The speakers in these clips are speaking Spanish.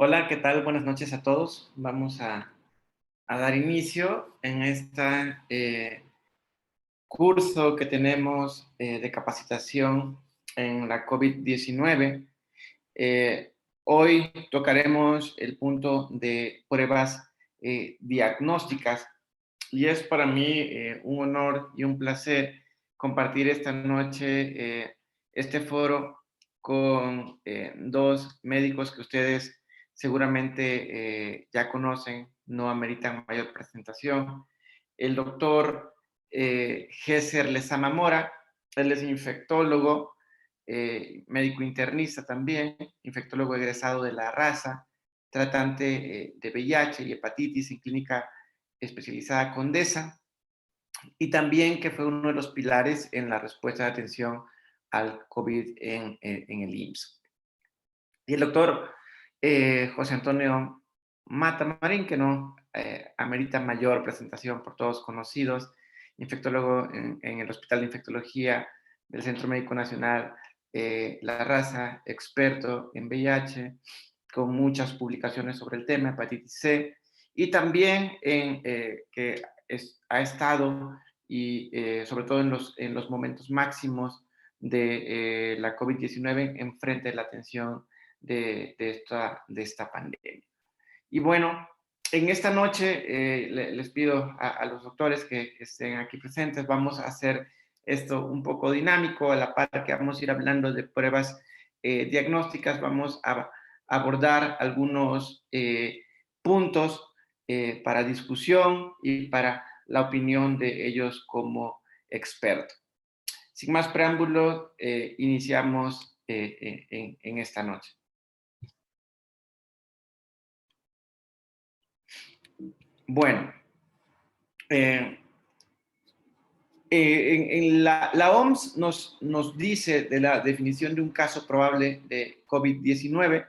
Hola, ¿qué tal? Buenas noches a todos. Vamos a dar inicio en este curso que tenemos de capacitación en la COVID-19. Hoy tocaremos el punto de pruebas diagnósticas y es para mí un honor y un placer compartir esta noche este foro con dos médicos que ustedes seguramente ya conocen, no ameritan mayor presentación. El doctor Géser Lezama Mora, él es infectólogo, médico internista también, infectólogo egresado de la raza, tratante de VIH y hepatitis en clínica especializada Condesa, y también que fue uno de los pilares en la respuesta de atención al COVID en el IMSS. Y el doctor José Antonio Mata Marín, que no amerita mayor presentación por todos conocidos, infectólogo en el Hospital de Infectología del Centro Médico Nacional La Raza, experto en VIH, con muchas publicaciones sobre el tema, hepatitis C, y también que ha estado, y sobre todo en los momentos máximos de la COVID-19, enfrente de la atención de esta pandemia. Y bueno, en esta noche les pido a los doctores que estén aquí presentes, vamos a hacer esto un poco dinámico, a la par que vamos a ir hablando de pruebas diagnósticas, vamos a abordar algunos puntos para discusión y para la opinión de ellos como expertos. Sin más preámbulos, iniciamos en esta noche. Bueno, eh, en la OMS nos dice de la definición de un caso probable de COVID-19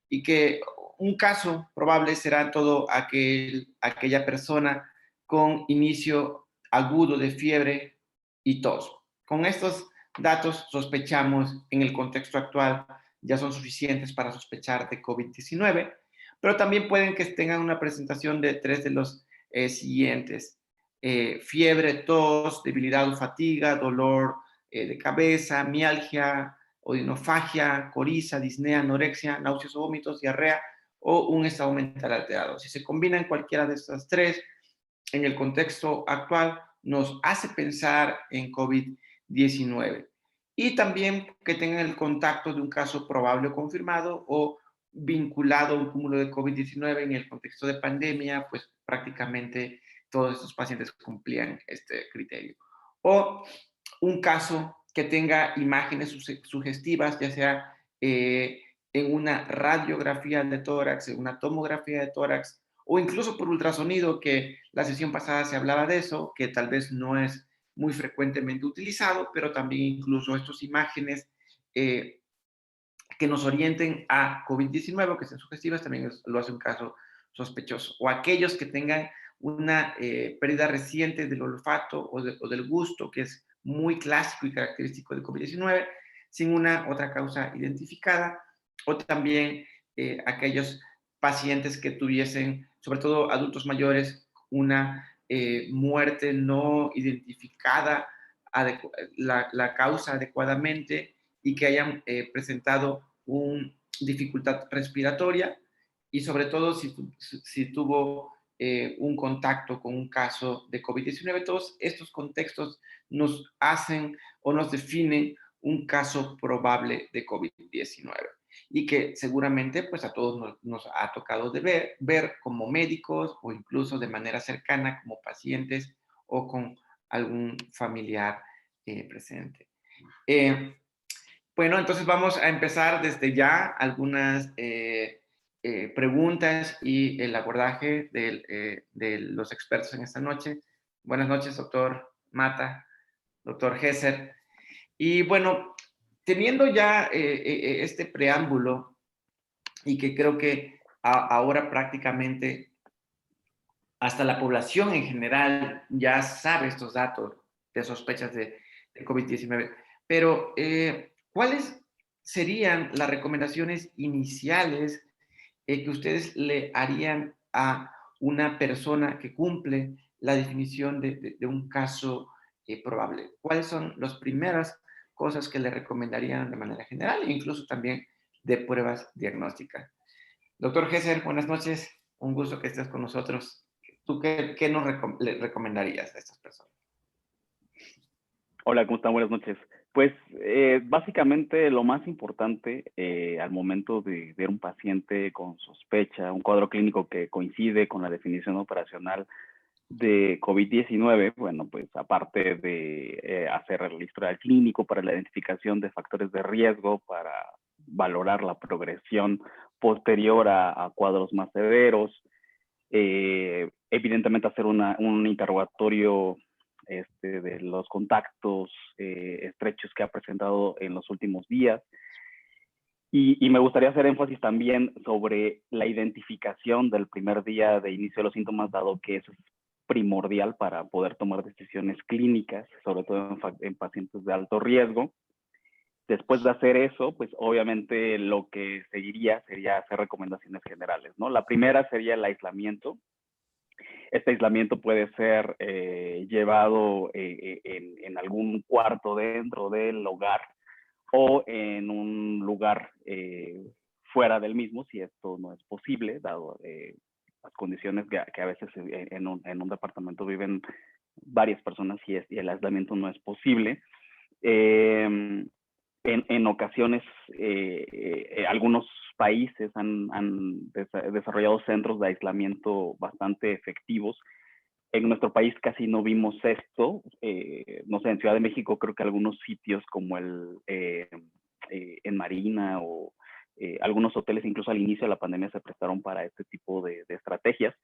y que un caso probable será todo aquella persona con inicio agudo de fiebre y tos. Con estos datos sospechamos en el contexto actual ya son suficientes para sospechar de COVID-19, pero también pueden que tengan una presentación de tres de los siguientes: fiebre, tos, debilidad o fatiga, dolor de cabeza, mialgia, odinofagia, coriza, disnea, anorexia, náuseas o vómitos, diarrea o un estado mental alterado. Si se combinan cualquiera de estas tres, en el contexto actual nos hace pensar en COVID-19. Y también que tengan el contacto de un caso probable o confirmado o vinculado a un cúmulo de COVID-19 en el contexto de pandemia, pues prácticamente todos estos pacientes cumplían este criterio. O un caso que tenga imágenes sugestivas, ya sea en una radiografía de tórax, en una tomografía de tórax, o incluso por ultrasonido, que la sesión pasada se hablaba de eso, que tal vez no es muy frecuentemente utilizado, pero también incluso estas imágenes que nos orienten a COVID-19 o que sean sugestivas, también lo hace un caso sospechoso. O aquellos que tengan una pérdida reciente del olfato o del gusto, que es muy clásico y característico de COVID-19, sin una otra causa identificada, o también aquellos pacientes que tuviesen, sobre todo adultos mayores, una muerte no identificada, la causa adecuadamente, y que hayan presentado una dificultad respiratoria, y sobre todo si tuvo un contacto con un caso de COVID-19. Todos estos contextos nos hacen o nos definen un caso probable de COVID-19 y que seguramente pues a todos nos ha tocado de ver como médicos o incluso de manera cercana como pacientes o con algún familiar presente. Eh, bueno, entonces vamos a empezar desde ya algunas preguntas y el abordaje de los expertos en esta noche. Buenas noches, doctor Mata, doctor Gesser. Y bueno, teniendo ya este preámbulo y que creo que ahora prácticamente hasta la población en general ya sabe estos datos de sospechas de COVID-19, pero ¿cuáles serían las recomendaciones iniciales que ustedes le harían a una persona que cumple la definición de un caso probable? ¿Cuáles son las primeras cosas que le recomendarían de manera general e incluso también de pruebas diagnósticas? Doctor Gesser, buenas noches. Un gusto que estés con nosotros. ¿Tú qué le recomendarías a estas personas? Hola, ¿cómo están? Buenas noches. Pues básicamente lo más importante al momento de ver un paciente con sospecha, un cuadro clínico que coincide con la definición operacional de COVID-19, bueno, pues aparte de hacer el historial clínico para la identificación de factores de riesgo, para valorar la progresión posterior a cuadros más severos, evidentemente hacer un interrogatorio de los contactos estrechos que ha presentado en los últimos días. Y me gustaría hacer énfasis también sobre la identificación del primer día de inicio de los síntomas, dado que eso es primordial para poder tomar decisiones clínicas, sobre todo en pacientes de alto riesgo. Después de hacer eso, pues obviamente lo que seguiría sería hacer recomendaciones generales, ¿no? La primera sería el aislamiento. Este aislamiento puede ser llevado en algún cuarto dentro del hogar o en un lugar fuera del mismo, si esto no es posible, dado las condiciones que a veces en un departamento viven varias personas y el aislamiento no es posible. En ocasiones, algunos países han desarrollado centros de aislamiento bastante efectivos. En nuestro país casi no vimos esto. No sé, en Ciudad de México creo que algunos sitios como en Marina o algunos hoteles, incluso al inicio de la pandemia, se prestaron para este tipo de estrategias.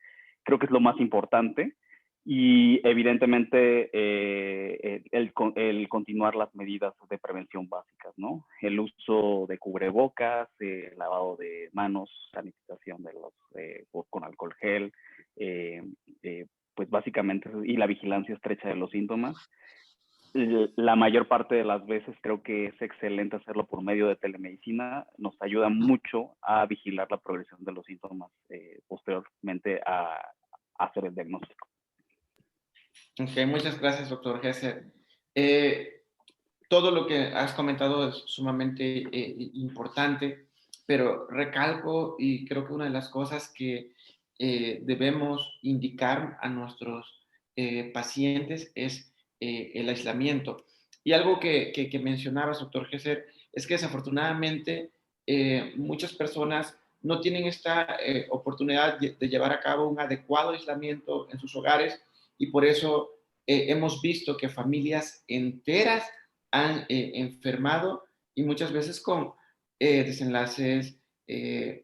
Creo que es lo más importante. Y evidentemente el continuar las medidas de prevención básicas, ¿no? El uso de cubrebocas, lavado de manos, sanitización de con alcohol gel, pues básicamente, y la vigilancia estrecha de los síntomas. La mayor parte de las veces creo que es excelente hacerlo por medio de telemedicina. Nos ayuda mucho a vigilar la progresión de los síntomas posteriormente a hacer el diagnóstico. Ok, muchas gracias, doctor Gesser. Todo lo que has comentado es sumamente importante, pero recalco y creo que una de las cosas que debemos indicar a nuestros pacientes es el aislamiento. Y algo que mencionabas, doctor Gesser, es que desafortunadamente muchas personas no tienen esta oportunidad de llevar a cabo un adecuado aislamiento en sus hogares y por eso hemos visto que familias enteras han enfermado y muchas veces con desenlaces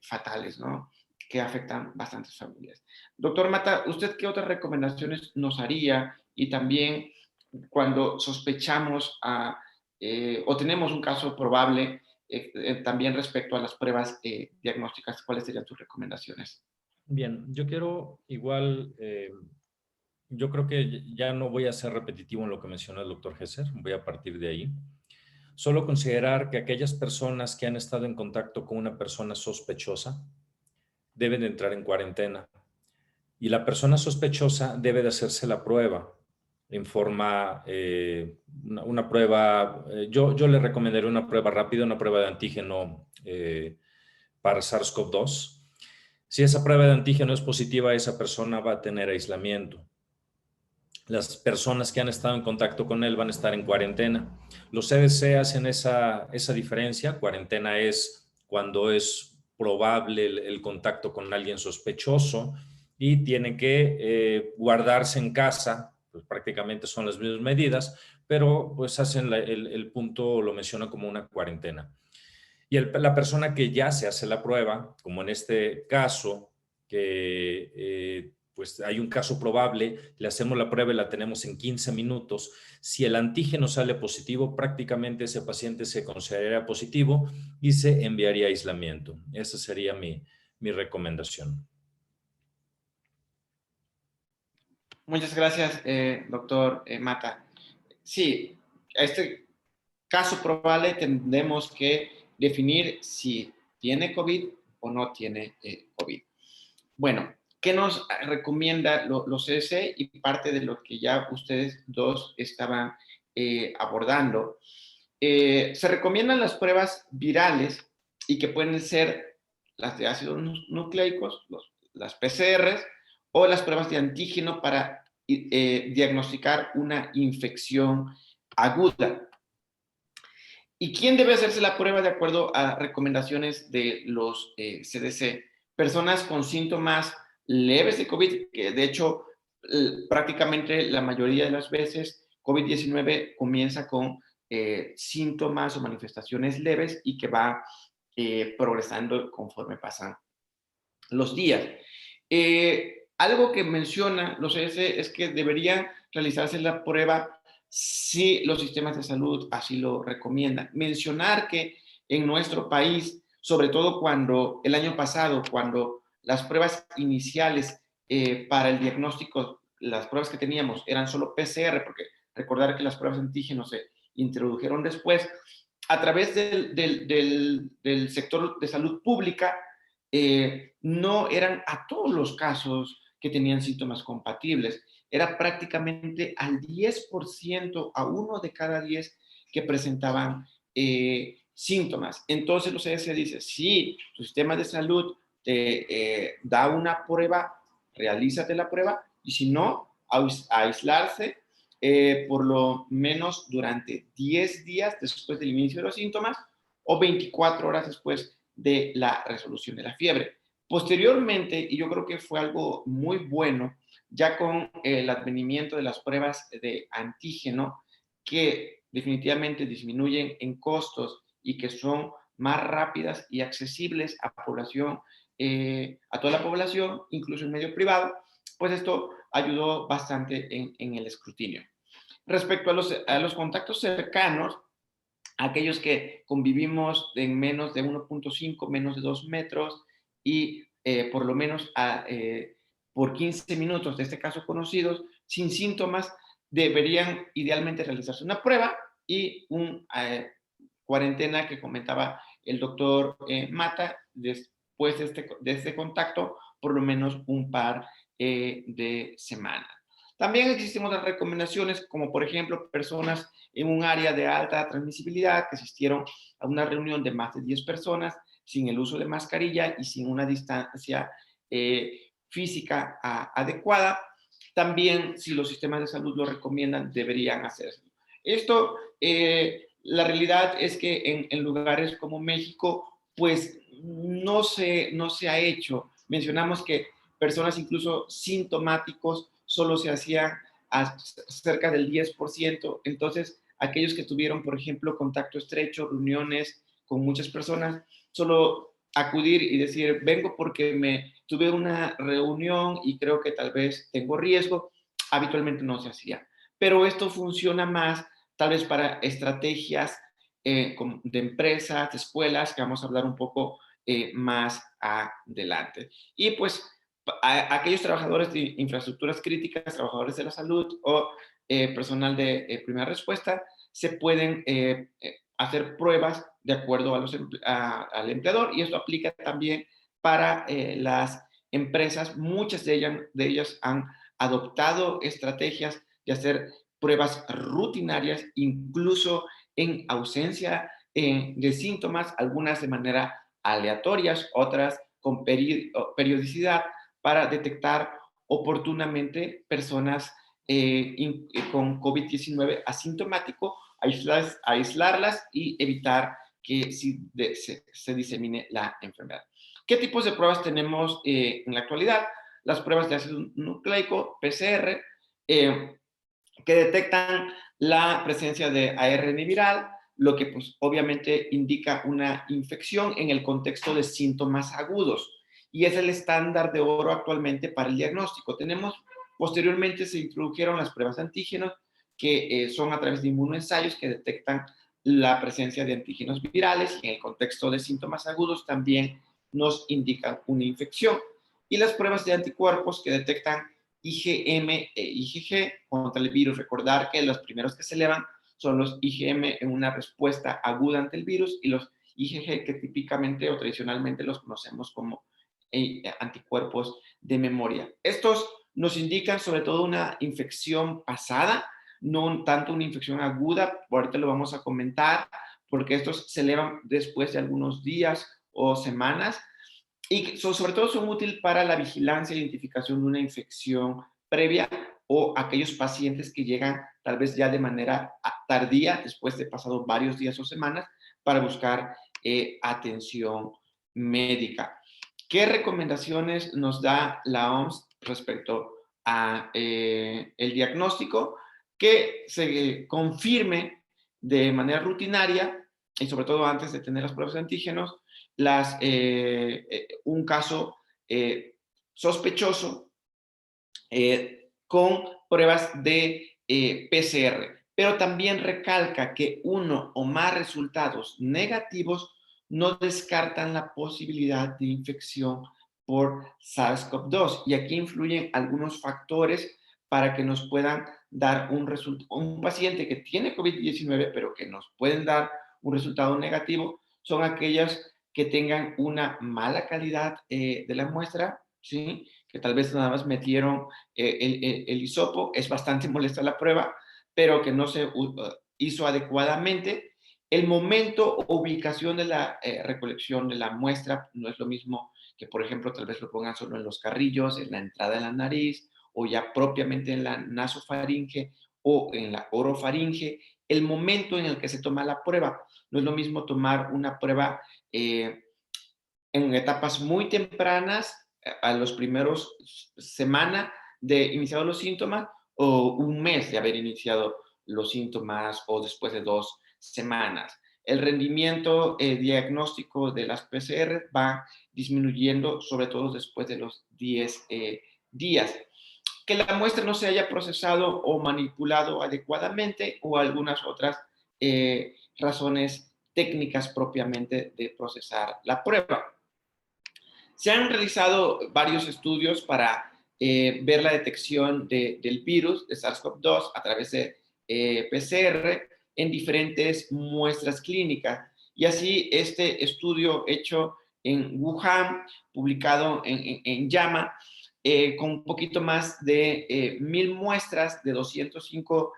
fatales, ¿no? Que afectan bastantes familias. Doctor Mata, ¿usted qué otras recomendaciones nos haría? Y también cuando sospechamos o tenemos un caso probable, también respecto a las pruebas diagnósticas, ¿cuáles serían sus recomendaciones? Bien, yo quiero igual, yo creo que ya no voy a ser repetitivo en lo que mencionó el doctor Gesser, voy a partir de ahí. Solo considerar que aquellas personas que han estado en contacto con una persona sospechosa deben de entrar en cuarentena y la persona sospechosa debe de hacerse la prueba en forma, una prueba, yo le recomendaría una prueba rápida, una prueba de antígeno para SARS-CoV-2. Si esa prueba de antígeno es positiva, esa persona va a tener aislamiento. Las personas que han estado en contacto con él van a estar en cuarentena. Los CDC hacen esa diferencia. Cuarentena es cuando es probable el contacto con alguien sospechoso y tiene que guardarse en casa, pues prácticamente son las mismas medidas, pero pues hacen el punto, lo mencionan como una cuarentena. Y la persona que ya se hace la prueba, como en este caso, que pues hay un caso probable, le hacemos la prueba y la tenemos en 15 minutos. Si el antígeno sale positivo, prácticamente ese paciente se consideraría positivo y se enviaría a aislamiento. Esa sería mi recomendación. Muchas gracias, doctor Mata. Sí, este caso probable tendremos que definir si tiene COVID o no tiene COVID. Bueno, ¿qué nos recomienda los CDC y parte de lo que ya ustedes dos estaban abordando? Se recomiendan las pruebas virales y que pueden ser las de ácidos nucleicos, las PCRs o las pruebas de antígeno para diagnosticar una infección aguda. ¿Y quién debe hacerse la prueba de acuerdo a recomendaciones de los CDC? Personas con síntomas leves de COVID, que de hecho prácticamente la mayoría de las veces COVID-19 comienza con síntomas o manifestaciones leves y que va progresando conforme pasan los días. Algo que menciona los CDC es que deberían realizarse la prueba si los sistemas de salud así lo recomiendan. Mencionar que en nuestro país, sobre todo cuando el año pasado, cuando las pruebas iniciales para el diagnóstico, las pruebas que teníamos eran solo PCR, porque recordar que las pruebas antígenos se introdujeron después, a través del sector de salud pública, no eran a todos los casos que tenían síntomas compatibles, era prácticamente al 10%, a 1 de cada 10 que presentaban síntomas. Entonces los CDC dice, si tu sistema de salud te da una prueba, realízate la prueba, y si no, aislarse por lo menos durante 10 días después del inicio de los síntomas o 24 horas después de la resolución de la fiebre. Posteriormente, y yo creo que fue algo muy bueno, ya con el advenimiento de las pruebas de antígeno, que definitivamente disminuyen en costos y que son más rápidas y accesibles a población, a toda la población, incluso el medio privado, pues esto ayudó bastante en el escrutinio. Respecto a los contactos cercanos, aquellos que convivimos en menos de 1.5, menos de 2 metros y por lo menos por 15 minutos, de este caso conocidos, sin síntomas, deberían idealmente realizarse una prueba y una cuarentena que comentaba el doctor Mata, después de este contacto, por lo menos un par de semanas. También existen otras recomendaciones, como por ejemplo personas en un área de alta transmisibilidad que asistieron a una reunión de más de 10 personas sin el uso de mascarilla y sin una distancia física adecuada. También, si los sistemas de salud lo recomiendan, deberían hacerlo. Esto, la realidad es que en lugares como México, pues no se ha hecho. Mencionamos que personas incluso sintomáticos solo se hacían cerca del 10%. Entonces, aquellos que tuvieron, por ejemplo, contacto estrecho, reuniones con muchas personas, solo acudir y decir, vengo porque me tuve una reunión y creo que tal vez tengo riesgo, habitualmente no se hacía. Pero esto funciona más tal vez para estrategias de empresas, de escuelas, que vamos a hablar un poco más adelante. Y pues aquellos trabajadores de infraestructuras críticas, trabajadores de la salud o personal de primera respuesta, se pueden hacer pruebas de acuerdo al empleador, y esto aplica también para las empresas. Muchas de ellas han adoptado estrategias de hacer pruebas rutinarias, incluso en ausencia de síntomas, algunas de manera aleatorias, otras con periodicidad, para detectar oportunamente personas con COVID-19 asintomático, aislarlas y evitar que se disemine la enfermedad. ¿Qué tipos de pruebas tenemos en la actualidad? Las pruebas de ácido nucleico, PCR, que detectan la presencia de ARN viral, lo que pues obviamente indica una infección en el contexto de síntomas agudos, y es el estándar de oro actualmente para el diagnóstico. Posteriormente se introdujeron las pruebas de antígenos, que son a través de inmunoensayos que detectan la presencia de antígenos virales, y en el contexto de síntomas agudos también nos indican una infección. Y las pruebas de anticuerpos, que detectan IgM e IgG contra el virus. Recordar que los primeros que se elevan son los IgM en una respuesta aguda ante el virus, y los IgG, que típicamente o tradicionalmente los conocemos como anticuerpos de memoria. Estos nos indican sobre todo una infección pasada, no tanto una infección aguda, ahorita lo vamos a comentar, porque estos se elevan después de algunos días o semanas, y sobre todo son útiles para la vigilancia e identificación de una infección previa o aquellos pacientes que llegan tal vez ya de manera tardía, después de pasado varios días o semanas, para buscar atención médica. ¿Qué recomendaciones nos da la OMS respecto a el diagnóstico? Que se confirme de manera rutinaria y sobre todo antes de tener las pruebas de antígenos, un caso sospechoso con pruebas de PCR, pero también recalca que uno o más resultados negativos no descartan la posibilidad de infección por SARS-CoV-2. Y aquí influyen algunos factores para que nos puedan dar un paciente que tiene COVID-19, pero que nos pueden dar un resultado negativo, son aquellas que tengan una mala calidad de la muestra, ¿sí? Que tal vez nada más metieron el hisopo, es bastante molesta la prueba, pero que no se hizo adecuadamente. El momento o ubicación de la recolección de la muestra no es lo mismo que, por ejemplo, tal vez lo pongan solo en los carrillos, en la entrada de la nariz, o ya propiamente en la nasofaringe o en la orofaringe. El momento en el que se toma la prueba, no es lo mismo tomar una prueba en etapas muy tempranas, a los primeros semana de iniciado los síntomas o un mes de haber iniciado los síntomas o después de 2 semanas. El rendimiento diagnóstico de las PCR va disminuyendo, sobre todo después de los 10 días. Que la muestra no se haya procesado o manipulado adecuadamente o algunas otras razones técnicas propiamente de procesar la prueba. Se han realizado varios estudios para ver la detección del virus de SARS-CoV-2 a través de PCR en diferentes muestras clínicas. Y así este estudio hecho en Wuhan, publicado en JAMA, con un poquito más de 1,000 muestras de 205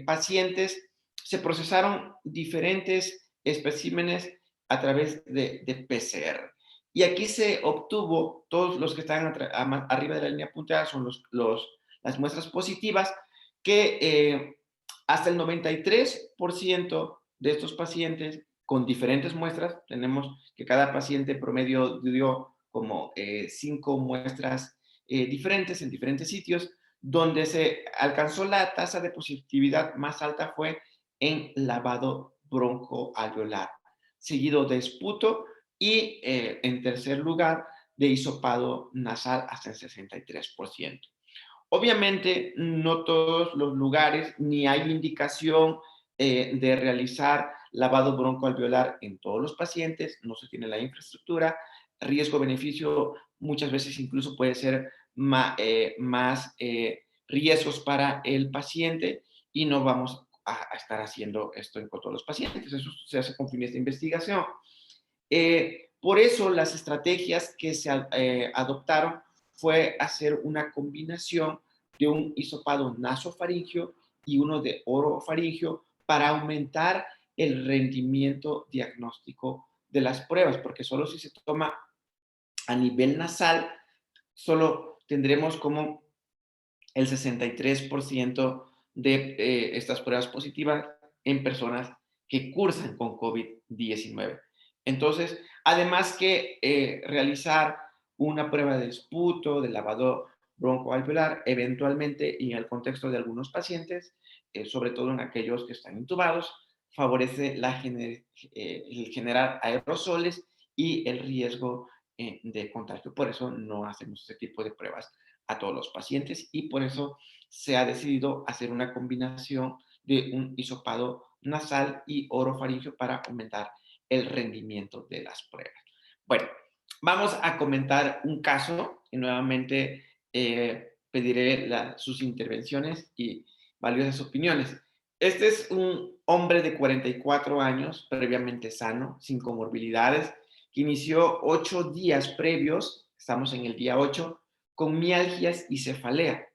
pacientes, se procesaron diferentes especímenes a través de PCR. Y aquí se obtuvo, todos los que están arriba de la línea punteada son las muestras positivas, que hasta el 93% de estos pacientes con diferentes muestras, tenemos que cada paciente promedio dio como 5 muestras diferentes en diferentes sitios, donde se alcanzó la tasa de positividad más alta fue en lavado broncoalveolar, seguido de esputo y en tercer lugar de hisopado nasal hasta el 63%. Obviamente, no todos los lugares ni hay indicación de realizar lavado broncoalveolar en todos los pacientes, no se tiene la infraestructura, riesgo-beneficio muchas veces incluso puede ser más riesgos para el paciente y no vamos a estar haciendo esto en todos los pacientes. Eso se hace con fines de investigación. Por eso las estrategias que se adoptaron fue hacer una combinación de un hisopado nasofaringio y uno de orofaringio para aumentar el rendimiento diagnóstico de las pruebas, porque solo si se toma a nivel nasal, solo tendremos como el 63% de estas pruebas positivas en personas que cursan con COVID-19. Entonces, además que realizar una prueba de esputo, de lavado broncoalveolar, eventualmente y en el contexto de algunos pacientes, sobre todo en aquellos que están intubados, favorece el generar aerosoles y el riesgo de contagio. Por eso no hacemos ese tipo de pruebas a todos los pacientes y por eso se ha decidido hacer una combinación de un hisopado nasal y orofaringio para aumentar el rendimiento de las pruebas. Bueno, vamos a comentar un caso y nuevamente pediré sus intervenciones y valiosas opiniones. Este es un hombre de 44 años, previamente sano, sin comorbilidades, que inició 8 días previos, estamos en el día 8, con mialgias y cefalea.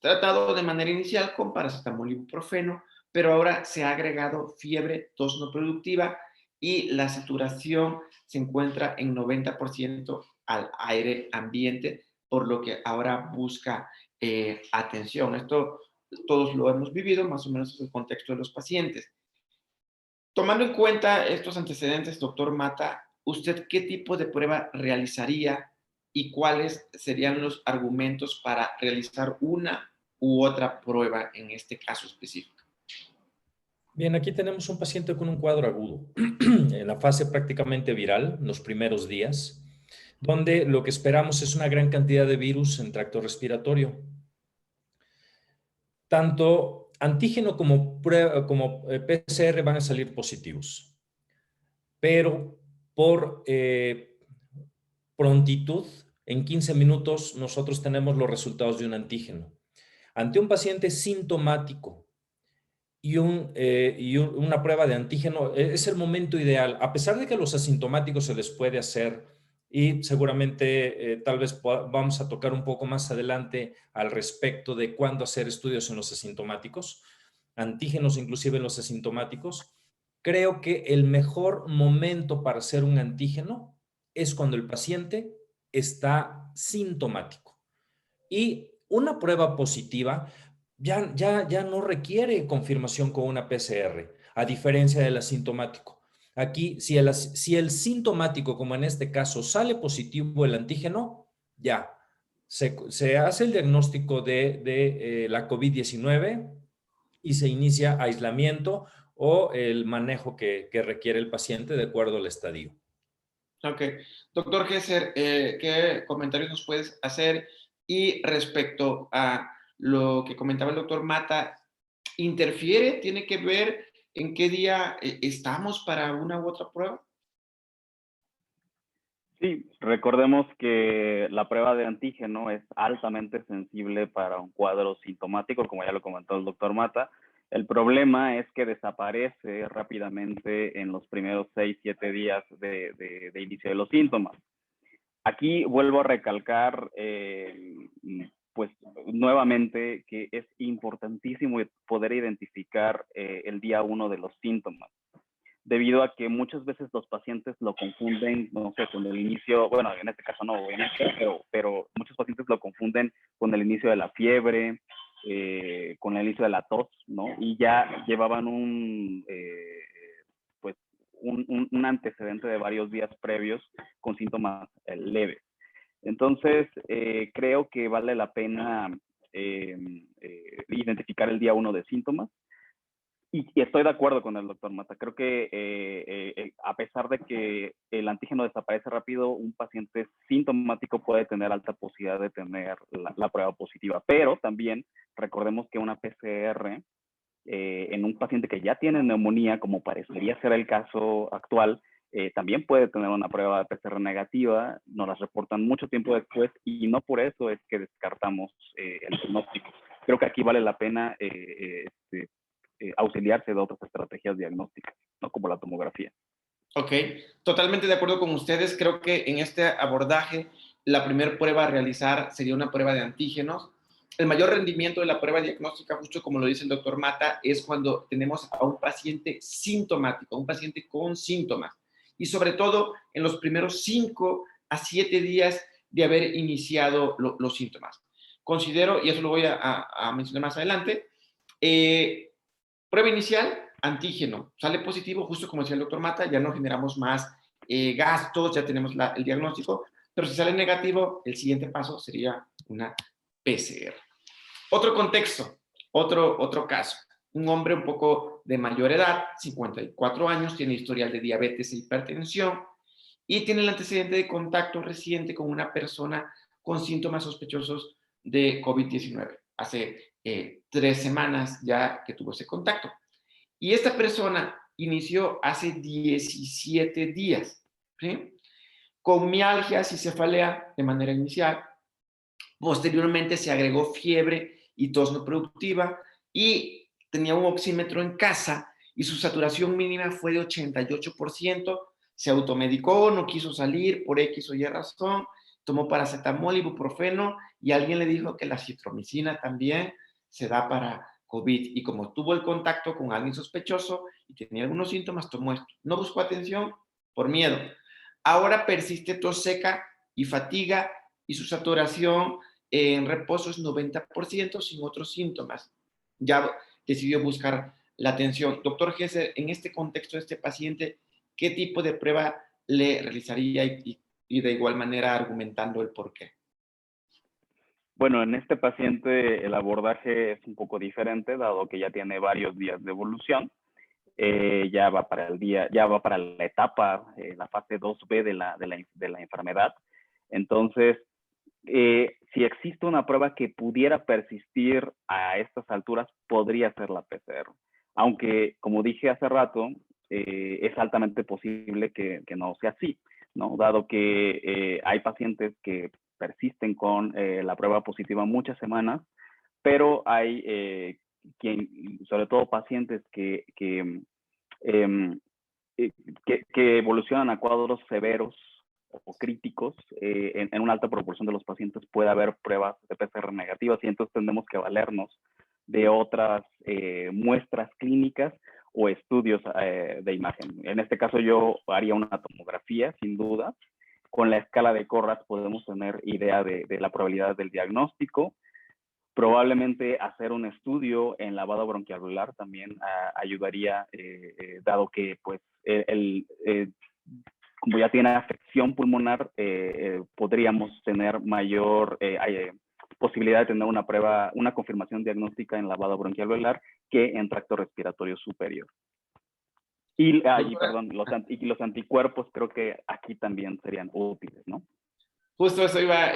Tratado de manera inicial con paracetamol y ibuprofeno, pero ahora se ha agregado fiebre, tos no productiva y la saturación se encuentra en 90% al aire ambiente, por lo que ahora busca atención. Esto todos lo hemos vivido, más o menos en el contexto de los pacientes. Tomando en cuenta estos antecedentes, doctor Mata, ¿usted qué tipo de prueba realizaría y cuáles serían los argumentos para realizar una u otra prueba en este caso específico? Bien, aquí tenemos un paciente con un cuadro agudo, en la fase prácticamente viral, los primeros días, donde lo que esperamos es una gran cantidad de virus en tracto respiratorio. Tanto antígeno como PCR van a salir positivos, pero por prontitud, en 15 minutos nosotros tenemos los resultados de un antígeno. Ante un paciente sintomático y una prueba de antígeno, es el momento ideal, a pesar de que a los asintomáticos se les puede hacer y seguramente tal vez vamos a tocar un poco más adelante al respecto de cuándo hacer estudios en los asintomáticos, antígenos inclusive en los asintomáticos. Creo que el mejor momento para hacer un antígeno es cuando el paciente está sintomático. Y una prueba positiva ya no requiere confirmación con una PCR, a diferencia del asintomático. Aquí, si el sintomático, como en este caso, sale positivo el antígeno, ya, se hace el diagnóstico de la COVID-19 y se inicia aislamiento o el manejo que requiere el paciente de acuerdo al estadio. Ok. Doctor Gesser, ¿qué comentarios nos puedes hacer? Y respecto a lo que comentaba el doctor Mata, ¿interfiere? ¿Tiene que ver en qué día estamos para una u otra prueba? Sí, recordemos que la prueba de antígeno es altamente sensible para un cuadro sintomático, como ya lo comentó el doctor Mata. El problema es que desaparece rápidamente en los primeros 6-7 días de inicio de los síntomas. Aquí vuelvo a recalcar, pues nuevamente, que es importantísimo poder identificar el día 1 de los síntomas, debido a que muchas veces los pacientes lo confunden, no sé, con el inicio, bueno, en este caso no, obviamente, pero muchos pacientes lo confunden con el inicio de la fiebre, con el inicio de la tos, ¿no? Y ya llevaban pues, un antecedente de varios días previos con síntomas leves. Entonces, creo que vale la pena identificar el día 1 de síntomas. Y estoy de acuerdo con el doctor Mata. Creo que a pesar de que el antígeno desaparece rápido, un paciente sintomático puede tener alta posibilidad de tener la prueba positiva. Pero también recordemos que una PCR en un paciente que ya tiene neumonía, como parecería ser el caso actual, también puede tener una prueba de PCR negativa. Nos las reportan mucho tiempo después y no por eso es que descartamos el diagnóstico. Creo que aquí vale la pena auxiliarse de otras estrategias diagnósticas, ¿no? Como la tomografía. Ok, totalmente de acuerdo con ustedes. Creo que en este abordaje la primera prueba a realizar sería una prueba de antígenos. El mayor rendimiento de la prueba diagnóstica, justo como lo dice el doctor Mata, es cuando tenemos a un paciente sintomático, a un paciente con síntomas. Y sobre todo en los primeros 5 a 7 días de haber iniciado los síntomas. Considero, y eso lo voy a mencionar más adelante, prueba inicial, antígeno. Sale positivo, justo como decía el doctor Mata, ya no generamos más gastos, ya tenemos el diagnóstico, pero si sale negativo, el siguiente paso sería una PCR. Otro contexto, otro caso. Un hombre un poco de mayor edad, 54 años, tiene historial de diabetes e hipertensión y tiene el antecedente de contacto reciente con una persona con síntomas sospechosos de COVID-19. Hace 3 semanas ya que tuvo ese contacto. Y esta persona inició hace 17 días, ¿sí? Con mialgias y cefalea de manera inicial. Posteriormente se agregó fiebre y tos no productiva y tenía un oxímetro en casa y su saturación mínima fue de 88%, se automedicó, no quiso salir por X o Y razón, tomó paracetamol, ibuprofeno y alguien le dijo que la citromicina también se da para COVID. Y como tuvo el contacto con alguien sospechoso y tenía algunos síntomas, tomó esto. No buscó atención por miedo. Ahora persiste tos seca y fatiga y su saturación en reposo es 90% sin otros síntomas. Ya decidió buscar la atención. Doctor Gesser, en este contexto de este paciente, ¿qué tipo de prueba le realizaría y de igual manera argumentando el por qué? Bueno, en este paciente el abordaje es un poco diferente, dado que ya tiene varios días de evolución. Ya va para el día, ya va para la etapa, la fase 2B de la enfermedad. Entonces, si existe una prueba que pudiera persistir a estas alturas, podría ser la PCR. Aunque, como dije hace rato, es altamente posible que no sea así, ¿no? Dado que hay pacientes que persisten con la prueba positiva muchas semanas, pero hay sobre todo pacientes em, que evolucionan a cuadros severos o críticos. En una alta proporción de los pacientes puede haber pruebas de PCR negativas y entonces tendremos que valernos de otras muestras clínicas o estudios de imagen. En este caso yo haría una tomografía, sin duda. Con la escala de Corras podemos tener idea de la probabilidad del diagnóstico. Probablemente hacer un estudio en lavado bronquialveolar también ayudaría, dado que pues como ya tiene afección pulmonar, podríamos tener mayor posibilidad de tener una prueba, una confirmación diagnóstica en lavado bronquialveolar que en tracto respiratorio superior. Y los anticuerpos creo que aquí también serían útiles, ¿no? Justo eso iba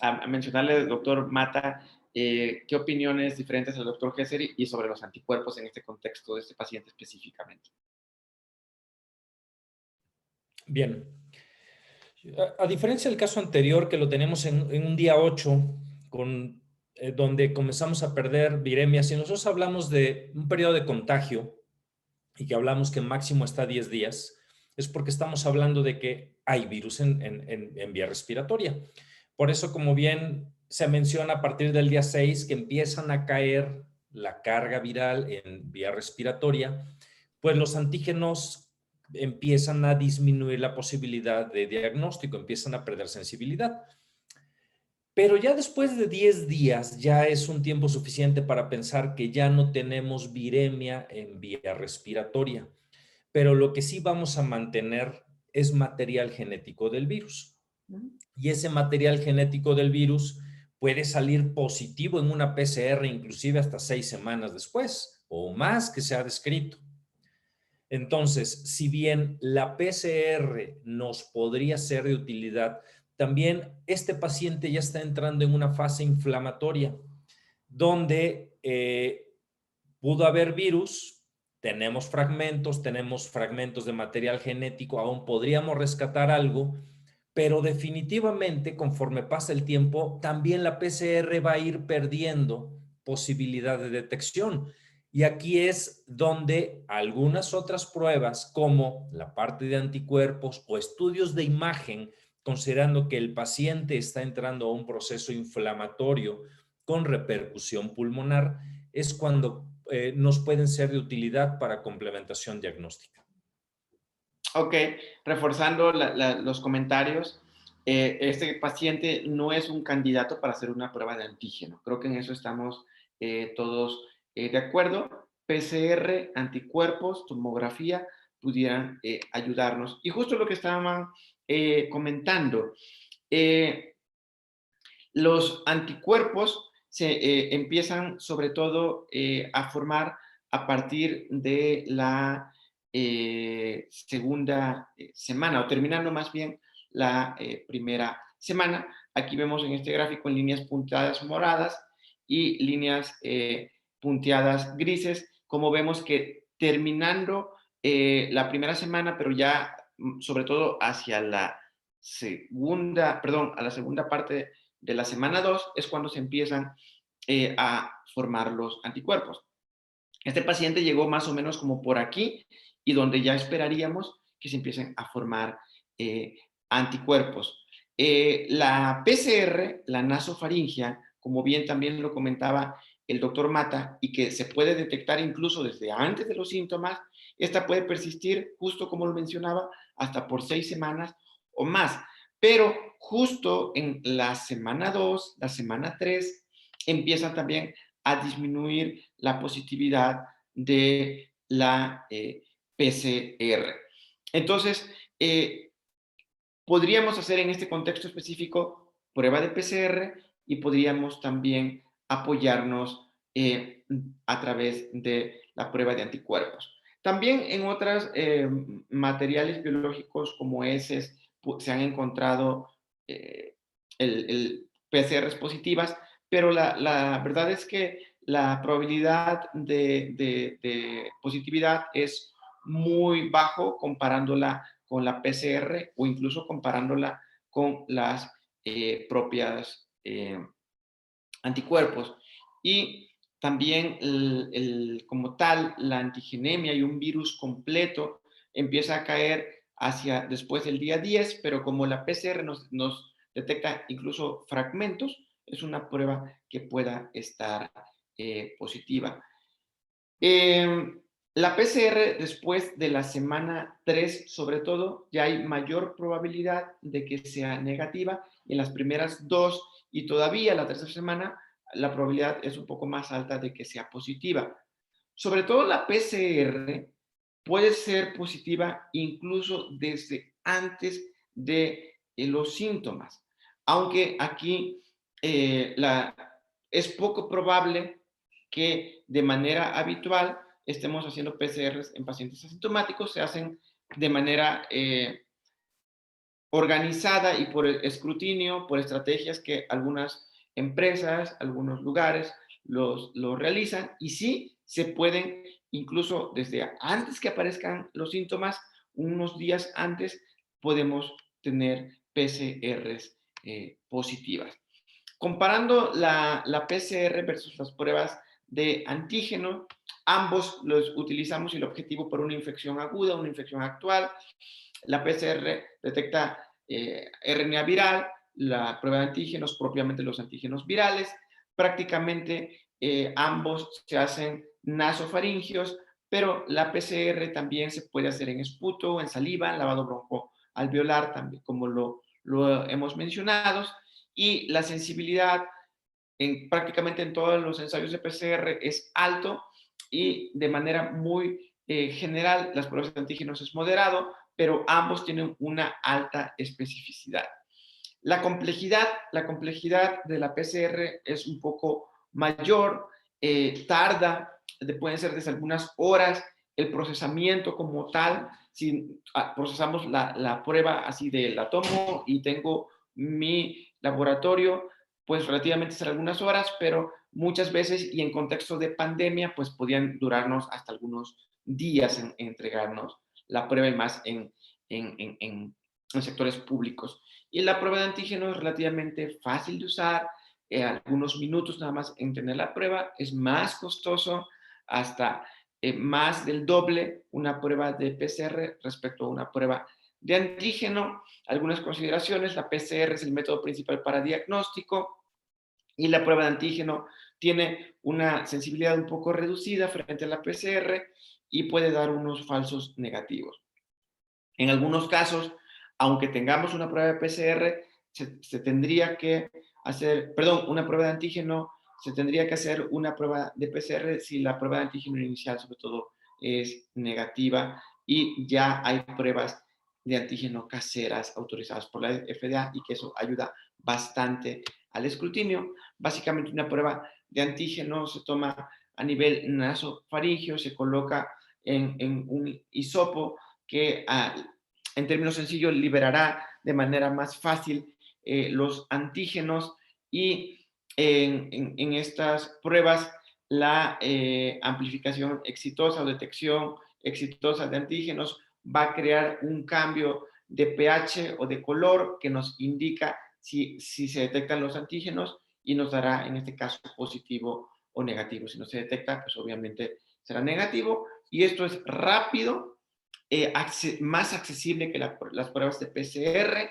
a mencionarle, doctor Mata, qué opiniones diferentes al doctor Gesser y sobre los anticuerpos en este contexto de este paciente específicamente. Bien. A diferencia del caso anterior, que lo tenemos en un día 8, donde comenzamos a perder viremia, si nosotros hablamos de un periodo de contagio y que hablamos que máximo está 10 días, es porque estamos hablando de que hay virus en vía respiratoria. Por eso, como bien se menciona, a partir del día 6 que empiezan a caer la carga viral en vía respiratoria, pues los antígenos empiezan a disminuir la posibilidad de diagnóstico, empiezan a perder sensibilidad. Pero ya después de 10 días ya es un tiempo suficiente para pensar que ya no tenemos viremia en vía respiratoria. Pero lo que sí vamos a mantener es material genético del virus. Y ese material genético del virus puede salir positivo en una PCR inclusive hasta 6 semanas después o más que se ha descrito. Entonces, si bien la PCR nos podría ser de utilidad, también este paciente ya está entrando en una fase inflamatoria donde pudo haber virus, tenemos fragmentos de material genético, aún podríamos rescatar algo, pero definitivamente conforme pasa el tiempo, también la PCR va a ir perdiendo posibilidad de detección. Y aquí es donde algunas otras pruebas, como la parte de anticuerpos o estudios de imagen, considerando que el paciente está entrando a un proceso inflamatorio con repercusión pulmonar, es cuando nos pueden ser de utilidad para complementación diagnóstica. Ok, reforzando los comentarios, este paciente no es un candidato para hacer una prueba de antígeno. Creo que en eso estamos todos de acuerdo. PCR, anticuerpos, tomografía pudieran ayudarnos. Y justo lo que estaban comentando, los anticuerpos se empiezan sobre todo a formar a partir de la segunda semana, o terminando más bien la primera semana. Aquí vemos en este gráfico en líneas punteadas moradas y líneas punteadas grises, como vemos que terminando la primera semana, pero ya sobre todo hacia la segunda, perdón, a la segunda parte de la semana 2 es cuando se empiezan a formar los anticuerpos. Este paciente llegó más o menos como por aquí y donde ya esperaríamos que se empiecen a formar anticuerpos. La PCR, la nasofaringia, como bien también lo comentaba el doctor Mata, y que se puede detectar incluso desde antes de los síntomas, esta puede persistir, justo como lo mencionaba, hasta por 6 semanas o más. Pero justo en la semana 2, la semana 3, empieza también a disminuir la positividad de la PCR. Entonces, podríamos hacer en este contexto específico prueba de PCR y podríamos también apoyarnos a través de la prueba de anticuerpos. También en otros materiales biológicos como heces se han encontrado el PCRs positivas, pero la verdad es que la probabilidad de positividad es muy bajo comparándola con la PCR o incluso comparándola con las propias anticuerpos. Y también como tal, la antigenemia y un virus completo empieza a caer hacia después del día 10, pero como la PCR nos detecta incluso fragmentos, es una prueba que pueda estar positiva. La PCR después de la semana 3, sobre todo, ya hay mayor probabilidad de que sea negativa. En las primeras 2 y todavía la tercera semana, la probabilidad es un poco más alta de que sea positiva. Sobre todo la PCR puede ser positiva incluso desde antes de los síntomas, aunque aquí es poco probable que de manera habitual estemos haciendo PCRs en pacientes asintomáticos, se hacen de manera organizada y por escrutinio, por estrategias que algunas empresas, algunos lugares los realizan, y sí se pueden, incluso desde antes que aparezcan los síntomas, unos días antes, podemos tener PCRs positivas. Comparando la PCR versus las pruebas de antígeno, ambos los utilizamos y el objetivo por una infección aguda, una infección actual. La PCR detecta RNA viral, la prueba de antígenos, propiamente los antígenos virales. Prácticamente ambos se hacen nasofaringios, pero la PCR también se puede hacer en esputo, en saliva, en lavado broncoalveolar, también, como lo hemos mencionado. Y la sensibilidad prácticamente en todos los ensayos de PCR es alto y de manera muy general las pruebas de antígenos es moderado, pero ambos tienen una alta especificidad. La complejidad de la PCR es un poco mayor, tarda, pueden ser desde algunas horas, el procesamiento como tal, si procesamos la prueba así de la tomo y tengo mi laboratorio, pues relativamente será algunas horas, pero muchas veces y en contexto de pandemia, pues podían durarnos hasta algunos días en entregarnos la prueba y más en sectores públicos. Y la prueba de antígeno es relativamente fácil de usar, algunos minutos nada más en tener la prueba, es más costoso, hasta más del doble una prueba de PCR respecto a una prueba de antígeno. Algunas consideraciones: la PCR es el método principal para diagnóstico y la prueba de antígeno tiene una sensibilidad un poco reducida frente a la PCR y puede dar unos falsos negativos. En algunos casos, aunque tengamos una prueba de PCR, se tendría que hacer, perdón, una prueba de antígeno, se tendría que hacer una prueba de PCR si la prueba de antígeno inicial, sobre todo, es negativa, y ya hay pruebas de antígeno caseras autorizadas por la FDA y que eso ayuda bastante al escrutinio. Básicamente, una prueba de antígeno se toma a nivel nasofaringeo, se coloca en un hisopo que en términos sencillos liberará de manera más fácil los antígenos, y en estas pruebas la amplificación exitosa o detección exitosa de antígenos va a crear un cambio de pH o de color que nos indica si se detectan los antígenos y nos dará en este caso positivo o negativo. Si no se detecta, pues obviamente será negativo, y esto es rápido, más accesible que las pruebas de PCR.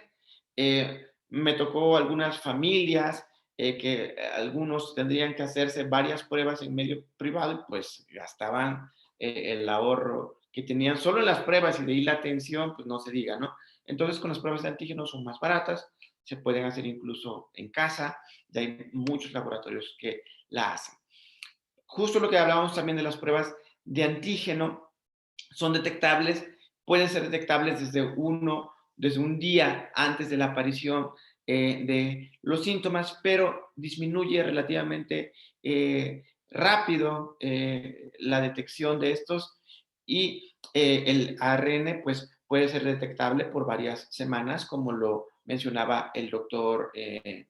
Me tocó algunas familias que algunos tendrían que hacerse varias pruebas en medio privado y pues gastaban el ahorro que tenían solo en las pruebas, y de ahí la atención, pues no se diga, ¿no? Entonces, con las pruebas de antígenos son más baratas, se pueden hacer incluso en casa, y hay muchos laboratorios que la hacen. Justo lo que hablábamos también de las pruebas de antígeno, son detectables, pueden ser detectables desde un día antes de la aparición de los síntomas, pero disminuye relativamente rápido la detección de estos, y el ARN pues, puede ser detectable por varias semanas, como lo mencionaba el doctor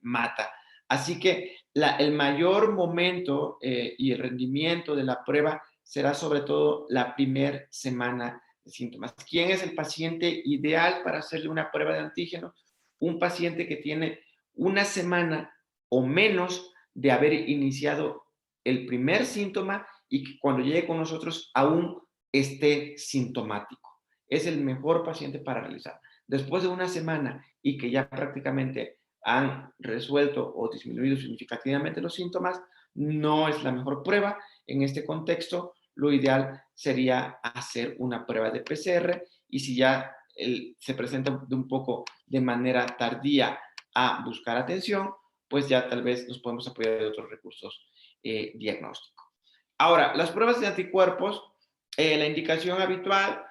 Mata. Así que el mayor momento y el rendimiento de la prueba será sobre todo la primera semana de síntomas. ¿Quién es el paciente ideal para hacerle una prueba de antígeno? Un paciente que tiene una semana o menos de haber iniciado el primer síntoma y que cuando llegue con nosotros aún esté sintomático. Es el mejor paciente para realizar. Después de una semana y que ya prácticamente han resuelto o disminuido significativamente los síntomas, no es la mejor prueba. En este contexto, lo ideal sería hacer una prueba de PCR, y si ya se presenta de un poco de manera tardía a buscar atención, pues ya tal vez nos podemos apoyar de otros recursos diagnósticos. Ahora, las pruebas de anticuerpos, la indicación habitual,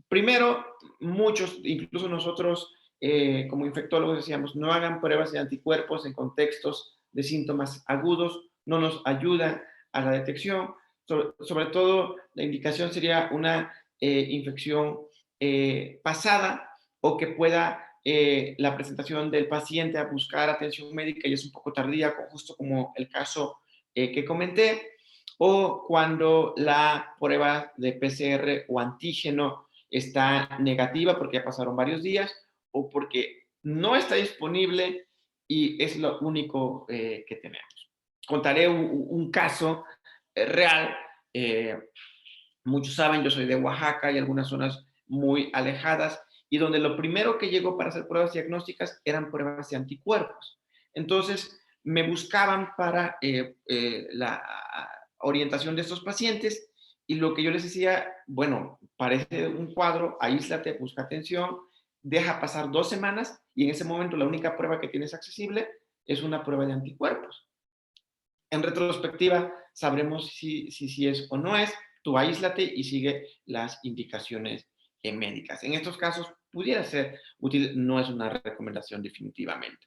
primero, muchos, incluso nosotros como infectólogos decíamos, no hagan pruebas de anticuerpos en contextos de síntomas agudos, no nos ayudan a la detección. Sobre todo, la indicación sería una infección pasada, o que pueda la presentación del paciente a buscar atención médica y es un poco tardía, justo como el caso que comenté, o cuando la prueba de PCR o antígeno está negativa porque ya pasaron varios días, o porque no está disponible y es lo único que tenemos. Contaré un caso real. Muchos saben, yo soy de Oaxaca y algunas zonas muy alejadas, y donde lo primero que llegó para hacer pruebas diagnósticas eran pruebas de anticuerpos. Entonces, me buscaban para la orientación de estos pacientes, y lo que yo les decía, bueno, parece un cuadro, aíslate, busca atención, deja pasar 2 semanas, y en ese momento la única prueba que tienes accesible es una prueba de anticuerpos. En retrospectiva, sabremos si es o no es. Tú aíslate y sigue las indicaciones médicas. En estos casos, pudiera ser útil, no es una recomendación definitivamente.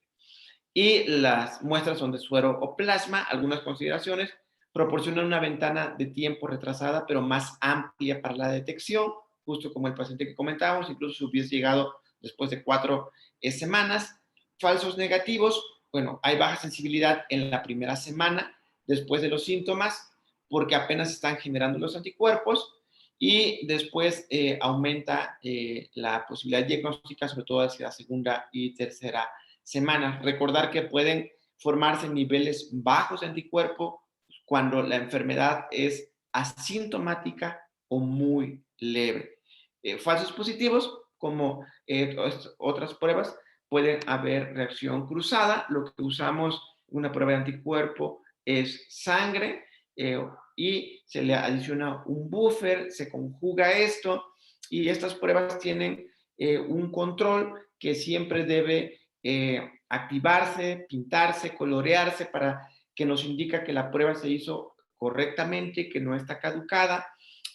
Y las muestras son de suero o plasma. Algunas consideraciones: proporcionan una ventana de tiempo retrasada, pero más amplia para la detección, justo como el paciente que comentábamos, incluso si hubiese llegado después de 4 semanas. Falsos negativos: bueno, hay baja sensibilidad en la primera semana después de los síntomas, porque apenas están generando los anticuerpos, y después aumenta la posibilidad diagnóstica, sobre todo hacia la segunda y tercera semana. Recordar que pueden formarse niveles bajos de anticuerpo cuando la enfermedad es asintomática o muy leve. Falsos positivos, como otras pruebas, pueden haber reacción cruzada. Lo que usamos en una prueba de anticuerpo es sangre y se le adiciona un buffer, se conjuga esto, y estas pruebas tienen un control que siempre debe activarse, pintarse, colorearse, para que nos indica que la prueba se hizo correctamente, que no está caducada,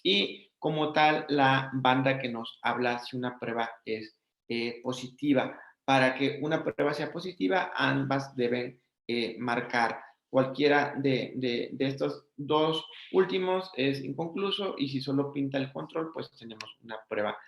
y como tal la banda que nos habla si una prueba es positiva. Para que una prueba sea positiva, ambas deben marcar. Cualquiera de estos dos últimos es inconcluso, y si solo pinta el control, pues tenemos una prueba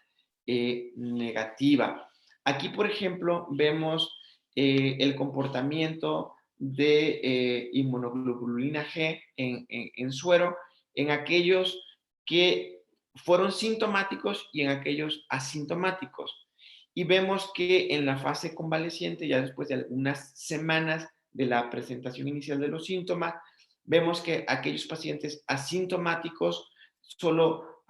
negativa. Aquí, por ejemplo, vemos el comportamiento de inmunoglobulina G en suero, en aquellos que fueron sintomáticos y en aquellos asintomáticos. Y vemos que en la fase convaleciente, ya después de algunas semanas de la presentación inicial de los síntomas, vemos que aquellos pacientes asintomáticos, solo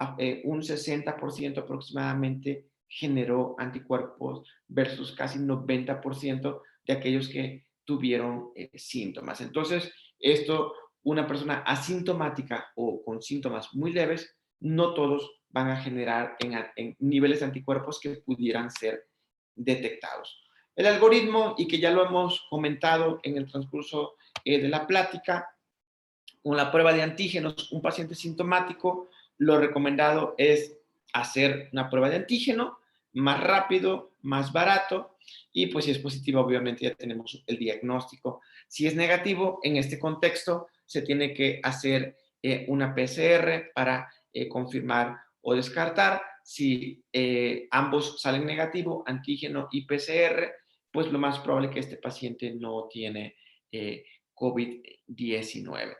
un 60% aproximadamente generó anticuerpos versus casi 90% de aquellos que tuvieron síntomas. Entonces, esto, una persona asintomática o con síntomas muy leves, no todos van a generar en niveles de anticuerpos que pudieran ser detectados. El algoritmo, y que ya lo hemos comentado en el transcurso de la plática, con la prueba de antígenos, un paciente sintomático, lo recomendado es hacer una prueba de antígeno más rápido, más barato, y pues si es positivo, obviamente ya tenemos el diagnóstico. Si es negativo, en este contexto se tiene que hacer una PCR para confirmar o descartar. Si ambos salen negativo, antígeno y PCR, pues lo más probable es que este paciente no tiene COVID-19.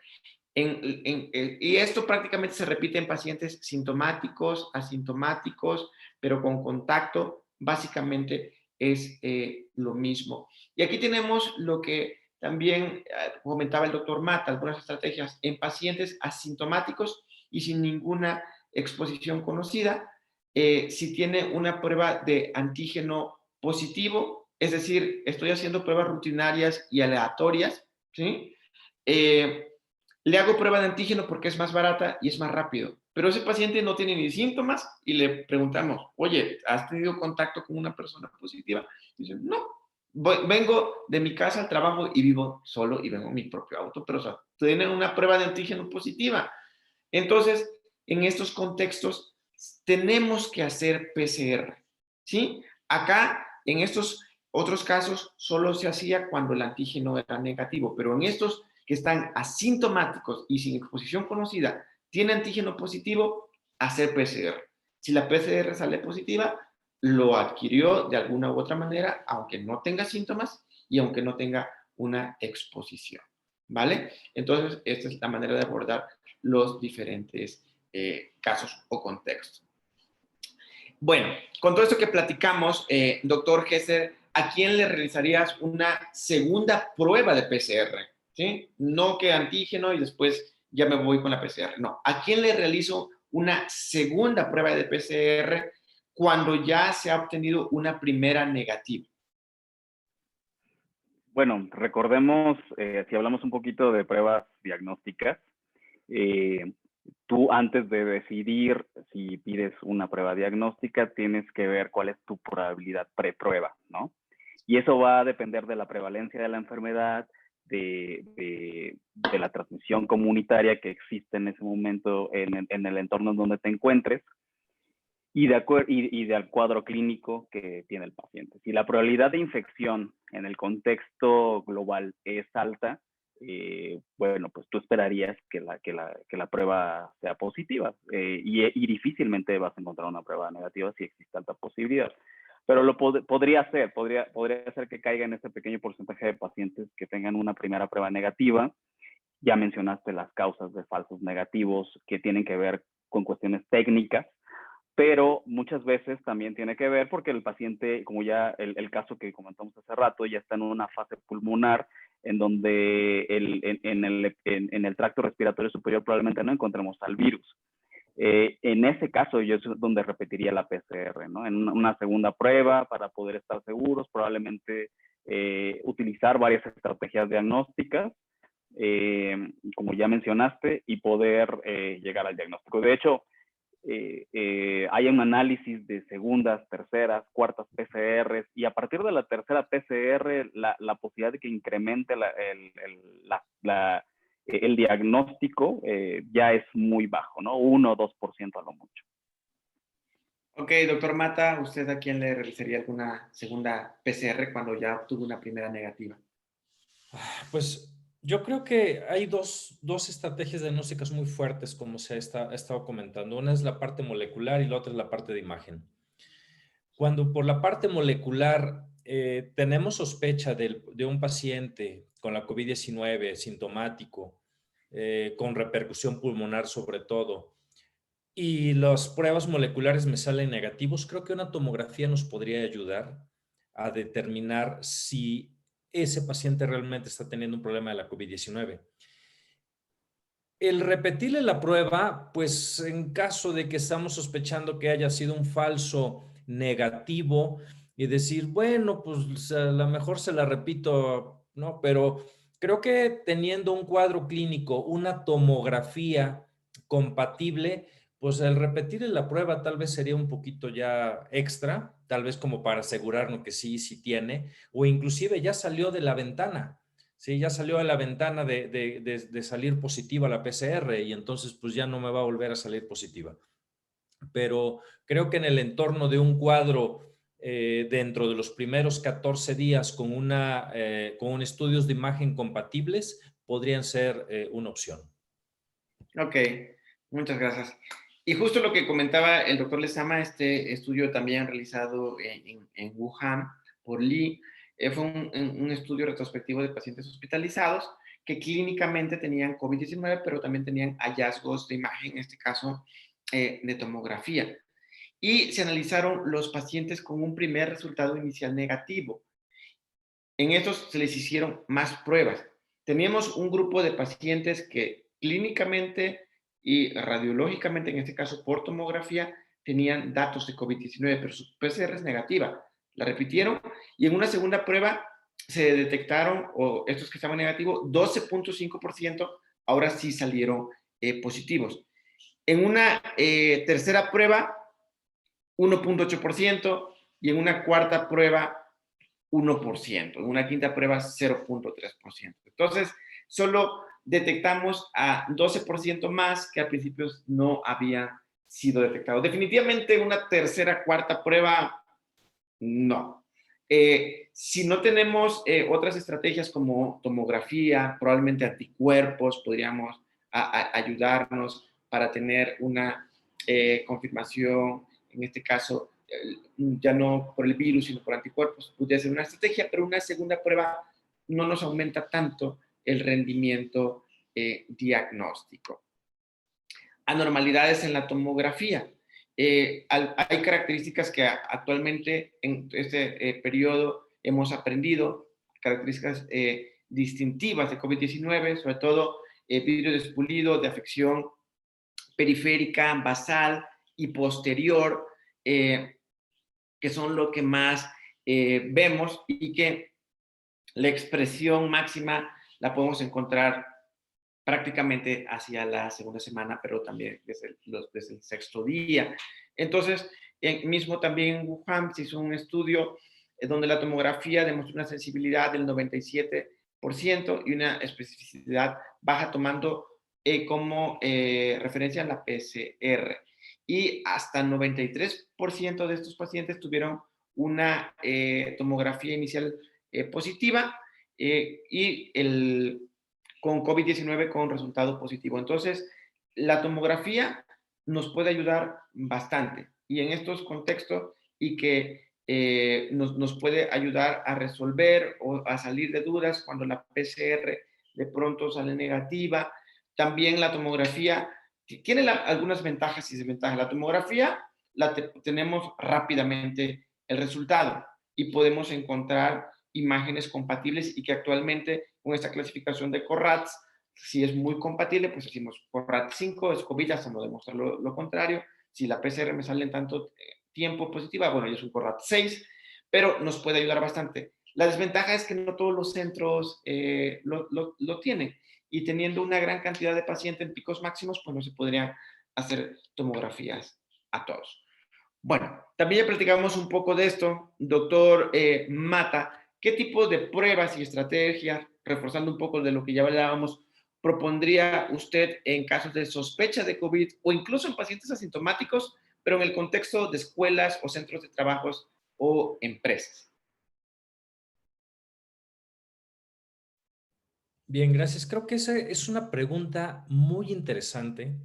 Y esto prácticamente se repite en pacientes sintomáticos, asintomáticos, pero con contacto, básicamente es lo mismo. Y aquí tenemos lo que también comentaba el doctor Mata, algunas estrategias en pacientes asintomáticos y sin ninguna exposición conocida. Si tiene una prueba de antígeno positivo, es decir, estoy haciendo pruebas rutinarias y aleatorias, ¿sí? Le hago prueba de antígeno porque es más barata y es más rápido. Pero ese paciente no tiene ni síntomas y le preguntamos, oye, ¿has tenido contacto con una persona positiva? Y dice, no, vengo de mi casa al trabajo y vivo solo y vengo en mi propio auto, pero o sea, tienen una prueba de antígeno positiva. Entonces, en estos contextos, tenemos que hacer PCR, ¿sí? Acá, en estos otros casos, solo se hacía cuando el antígeno era negativo, pero en estos que están asintomáticos y sin exposición conocida, tiene antígeno positivo, hacer PCR. Si la PCR sale positiva, lo adquirió de alguna u otra manera, aunque no tenga síntomas y aunque no tenga una exposición, ¿vale? Entonces, esta es la manera de abordar los diferentes casos o contextos. Bueno, con todo esto que platicamos, doctor Gesser, ¿a quién le realizarías una segunda prueba de PCR? ¿Sí? No que antígeno y después ya me voy con la PCR. No, ¿a quién le realizo una segunda prueba de PCR cuando ya se ha obtenido una primera negativa? Bueno, recordemos, si hablamos un poquito de pruebas diagnósticas, tú antes de decidir si pides una prueba diagnóstica, tienes que ver cuál es tu probabilidad preprueba, ¿no? Y eso va a depender de la prevalencia de la enfermedad, de la transmisión comunitaria que existe en ese momento en el entorno en donde te encuentres y del cuadro clínico que tiene el paciente. Si la probabilidad de infección en el contexto global es alta, bueno, pues tú esperarías que la prueba sea positiva y difícilmente vas a encontrar una prueba negativa si existe alta posibilidad. Pero podría ser que caiga en este pequeño porcentaje de pacientes que tengan una primera prueba negativa. Ya mencionaste las causas de falsos negativos que tienen que ver con cuestiones técnicas, pero muchas veces también tiene que ver porque el paciente, como ya el caso que comentamos hace rato, ya está en una fase pulmonar en donde en el tracto respiratorio superior probablemente no encontremos al virus. En ese caso yo es donde repetiría la PCR, ¿no? En una segunda prueba para poder estar seguros, probablemente utilizar varias estrategias diagnósticas, como ya mencionaste, y poder llegar al diagnóstico. De hecho, hay un análisis de segundas, terceras, cuartas PCRs y a partir de la tercera PCR la posibilidad de que incremente el diagnóstico ya es muy bajo, ¿no? 1 o 2% a lo mucho. Ok, doctor Mata, ¿usted a quién le realizaría alguna segunda PCR cuando ya obtuvo una primera negativa? Pues yo creo que hay dos estrategias diagnósticas muy fuertes, como se ha estado comentando. Una es la parte molecular y la otra es la parte de imagen. Cuando por la parte molecular tenemos sospecha de un paciente con la COVID-19 sintomático, con repercusión pulmonar sobre todo, y las pruebas moleculares me salen negativos, creo que una tomografía nos podría ayudar a determinar si ese paciente realmente está teniendo un problema de la COVID-19. el repetirle la prueba, pues en caso de que estamos sospechando que haya sido un falso negativo y decir, bueno, pues a lo mejor se la repito, ¿no? Pero creo que teniendo un cuadro clínico, una tomografía compatible, pues el repetirle la prueba tal vez sería un poquito ya extra, tal vez como para asegurarnos que sí, sí tiene, o inclusive ya salió de la ventana. Sí, ya salió a la ventana de salir positiva la PCR y entonces pues ya no me va a volver a salir positiva. Pero creo que en el entorno de un cuadro dentro de los primeros 14 días con estudios de imagen compatibles podrían ser una opción. Ok, muchas gracias. Y justo lo que comentaba el doctor Lezama, este estudio también realizado en Wuhan por Lee, fue un estudio retrospectivo de pacientes hospitalizados que clínicamente tenían COVID-19, pero también tenían hallazgos de imagen, en este caso de tomografía. Y se analizaron los pacientes con un primer resultado inicial negativo. En estos se les hicieron más pruebas. Teníamos un grupo de pacientes que clínicamente y radiológicamente, en este caso por tomografía, tenían datos de COVID-19, pero su PCR es negativa. La repitieron y en una segunda prueba se detectaron, o estos que estaban negativos, 12.5%, ahora sí salieron positivos. En una tercera prueba, 1.8%, y en una cuarta prueba, 1%, en una quinta prueba 0.3%. Entonces, solo detectamos a 12% más que al principio no había sido detectado. Definitivamente una tercera, cuarta prueba, no. Si no tenemos otras estrategias como tomografía, probablemente anticuerpos, podríamos ayudarnos para tener una confirmación, en este caso, ya no por el virus, sino por anticuerpos, podría ser una estrategia, pero una segunda prueba no nos aumenta tanto el rendimiento diagnóstico. Anormalidades en la tomografía. Hay características que actualmente en este periodo hemos aprendido, características distintivas de COVID-19, sobre todo vidrio despulido de afección periférica, basal y posterior, que son lo que más vemos y que la expresión máxima la podemos encontrar prácticamente hacia la segunda semana, pero también desde el sexto día. Entonces, mismo también en Wuhan se hizo un estudio donde la tomografía demostró una sensibilidad del 97% y una especificidad baja, tomando como referencia la PCR. Y hasta 93% de estos pacientes tuvieron una tomografía inicial positiva y con COVID-19 con resultado positivo. Entonces, la tomografía nos puede ayudar bastante y en estos contextos y que nos puede ayudar a resolver o a salir de dudas cuando la PCR de pronto sale negativa. También la tomografía tiene algunas ventajas y desventajas. La tomografía tenemos rápidamente el resultado y podemos encontrar imágenes compatibles y que actualmente con esta clasificación de CORRATS, si es muy compatible, pues decimos CORRAT 5, es COVID, hasta no demostrar lo contrario. Si la PCR me sale en tanto tiempo positiva, bueno, ya es un CORRAT 6, pero nos puede ayudar bastante. La desventaja es que no todos los centros lo tienen y teniendo una gran cantidad de pacientes en picos máximos, pues no se podrían hacer tomografías a todos. Bueno, también ya platicamos un poco de esto, doctor Mata. ¿Qué tipo de pruebas y estrategias, reforzando un poco de lo que ya hablábamos, propondría usted en casos de sospecha de COVID o incluso en pacientes asintomáticos, pero en el contexto de escuelas o centros de trabajos o empresas? Bien, gracias. Creo que esa es una pregunta muy interesante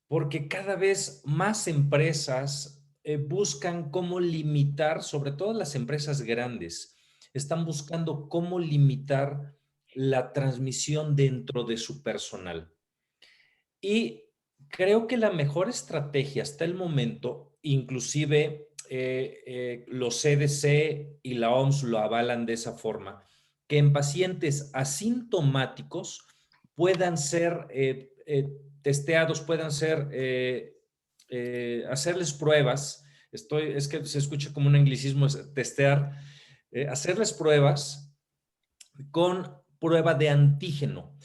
porque cada vez más empresas buscan cómo limitar, sobre todo las empresas grandes, están buscando cómo limitar la transmisión dentro de su personal. Y creo que la mejor estrategia hasta el momento, inclusive los CDC y la OMS lo avalan de esa forma, que en pacientes asintomáticos puedan ser testeados puedan ser, hacerles pruebas, es que se escucha como un anglicismo, es testear, hacerles pruebas con prueba de antígeno.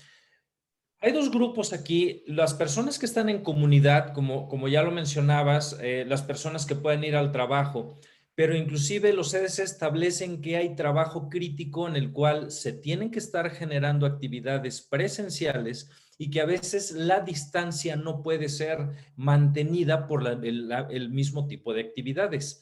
Hay dos grupos aquí, las personas que están en comunidad, como ya lo mencionabas, las personas que pueden ir al trabajo, pero inclusive los CDC establecen que hay trabajo crítico en el cual se tienen que estar generando actividades presenciales y que a veces la distancia no puede ser mantenida por el mismo tipo de actividades.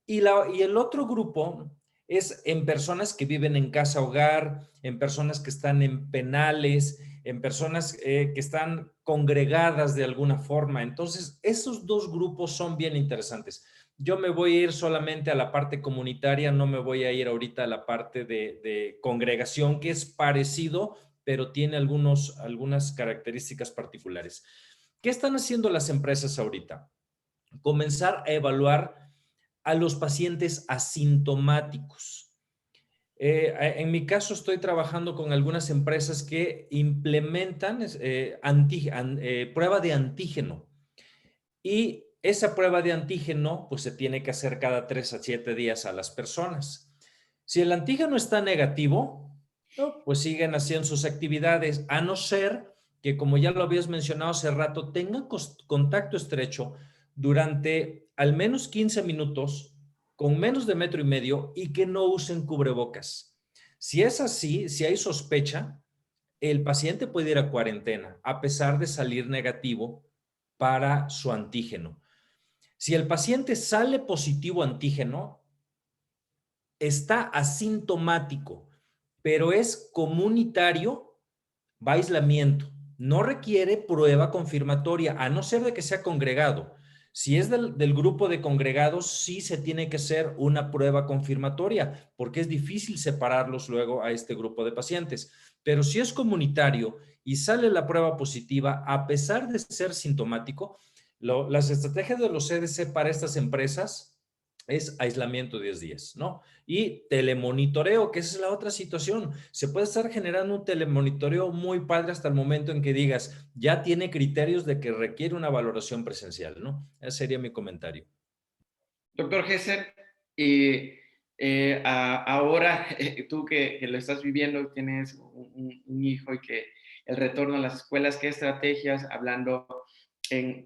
Y el otro grupo es en personas que viven en casa hogar, en personas que están en penales, en personas que están congregadas de alguna forma. Entonces, esos dos grupos son bien interesantes. Yo me voy a ir solamente a la parte comunitaria, no me voy a ir ahorita a la parte de congregación, que es parecido, pero tiene algunas características particulares. ¿Qué están haciendo las empresas ahorita? Comenzar a evaluar a los pacientes asintomáticos. En mi caso estoy trabajando con algunas empresas que implementan prueba de antígeno y esa prueba de antígeno pues se tiene que hacer cada 3 a 7 días a las personas. Si el antígeno está negativo, ¿no? Pues siguen haciendo sus actividades, a no ser que, como ya lo habías mencionado hace rato, tengan contacto estrecho durante al menos 15 minutos con menos de 1,5 metros y que no usen cubrebocas. Si es así, si hay sospecha, el paciente puede ir a cuarentena a pesar de salir negativo para su antígeno. Si el paciente sale positivo antígeno, está asintomático, pero es comunitario, va a aislamiento. No requiere prueba confirmatoria, a no ser de que sea congregado. Si es del grupo de congregados, sí se tiene que hacer una prueba confirmatoria, porque es difícil separarlos luego a este grupo de pacientes. Pero si es comunitario y sale la prueba positiva, a pesar de ser sintomático, las estrategias de los CDC para estas empresas es aislamiento 10 días, ¿no? Y telemonitoreo, que esa es la otra situación. Se puede estar generando un telemonitoreo muy padre hasta el momento en que digas, ya tiene criterios de que requiere una valoración presencial, ¿no? Ese sería mi comentario. Doctor Gesser, ahora tú que lo estás viviendo, tienes un hijo y que el retorno a las escuelas, ¿qué estrategias, hablando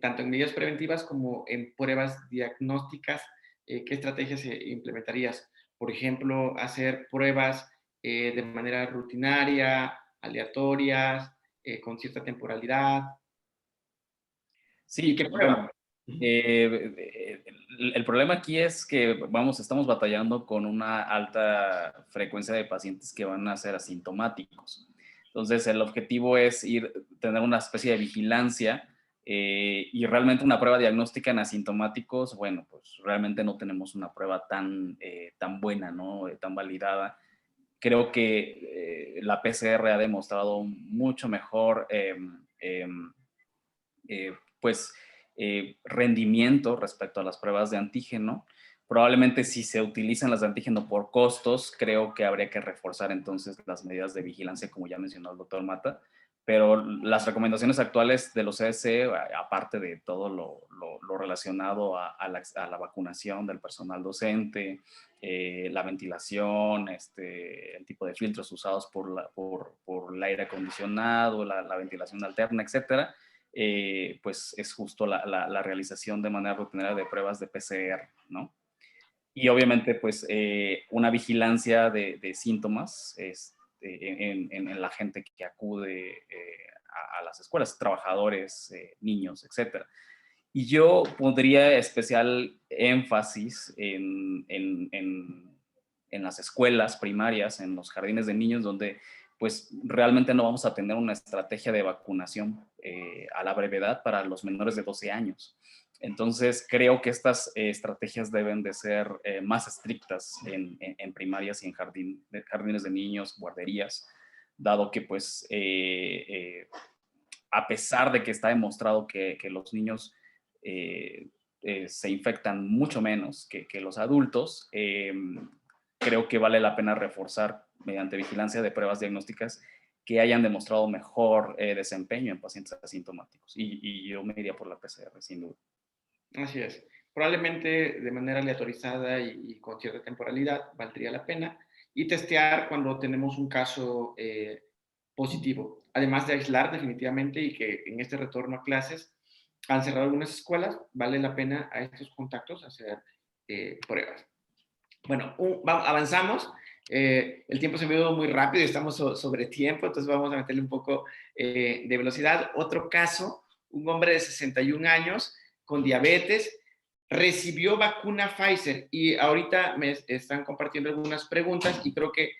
tanto en medidas preventivas como en pruebas diagnósticas, qué estrategias implementarías? Por ejemplo, hacer pruebas de manera rutinaria, aleatorias, con cierta temporalidad. ¿Y Sí, qué bueno, prueba? el problema aquí es que, vamos, estamos batallando con una alta frecuencia de pacientes que van a ser asintomáticos. Entonces, el objetivo es tener una especie de vigilancia y realmente una prueba diagnóstica en asintomáticos, bueno, pues realmente no tenemos una prueba tan buena, ¿no? Tan validada. Creo que la PCR ha demostrado mucho mejor, pues, rendimiento respecto a las pruebas de antígeno. Probablemente si se utilizan las de antígeno por costos, creo que habría que reforzar entonces las medidas de vigilancia, como ya mencionó el doctor Mata, pero las recomendaciones actuales de los CDC, aparte de todo lo relacionado a la vacunación del personal docente, la ventilación, el tipo de filtros usados por el aire acondicionado, la ventilación alterna, etcétera, pues es justo la realización de manera rutinaria de pruebas de PCR, ¿no? Y obviamente, pues, una vigilancia de síntomas en la gente que acude a las escuelas, trabajadores, niños, etcétera. Y yo pondría especial énfasis en las escuelas primarias, en los jardines de niños, donde pues realmente no vamos a tener una estrategia de vacunación a la brevedad para los menores de 12 años. Entonces, creo que estas estrategias deben de ser más estrictas en primarias y en jardines de niños, guarderías, dado que pues a pesar de que está demostrado que los niños se infectan mucho menos que los adultos, creo que vale la pena reforzar mediante vigilancia de pruebas diagnósticas que hayan demostrado mejor desempeño en pacientes asintomáticos. Y yo me iría por la PCR, sin duda. Así es. Probablemente de manera aleatorizada y con cierta temporalidad valdría la pena. Y testear cuando tenemos un caso positivo. Además de aislar definitivamente y que en este retorno a clases han cerrado algunas escuelas, vale la pena a estos contactos hacer pruebas. Bueno, avanzamos. El tiempo se me dio muy rápido y estamos sobre tiempo, entonces vamos a meterle un poco de velocidad. Otro caso, un hombre de 61 años con diabetes, recibió vacuna Pfizer y ahorita me están compartiendo algunas preguntas y creo que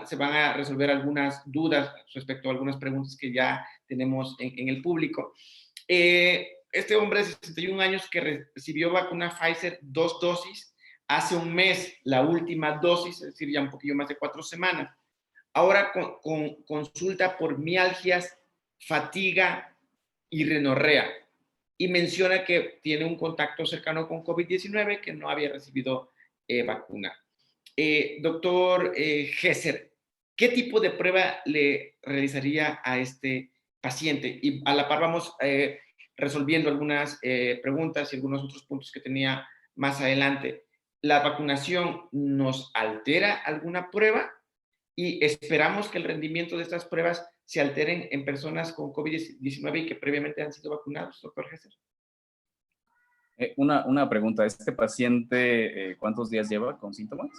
se van a resolver algunas dudas respecto a algunas preguntas que ya tenemos en el público. Este hombre de 61 años que recibió vacuna Pfizer 2 dosis, hace un mes la última dosis, es decir, ya un poquillo más de 4 semanas. Ahora consulta por mialgias, fatiga y rinorrea. Y menciona que tiene un contacto cercano con COVID-19 que no había recibido vacuna. Doctor Gesser, ¿qué tipo de prueba le realizaría a este paciente? Y a la par vamos resolviendo algunas preguntas y algunos otros puntos que tenía más adelante. ¿La vacunación nos altera alguna prueba? Y esperamos que el rendimiento de estas pruebas se alteren en personas con COVID-19 y que previamente han sido vacunados, doctor Gesser. Una pregunta, ¿este paciente cuántos días lleva con síntomas?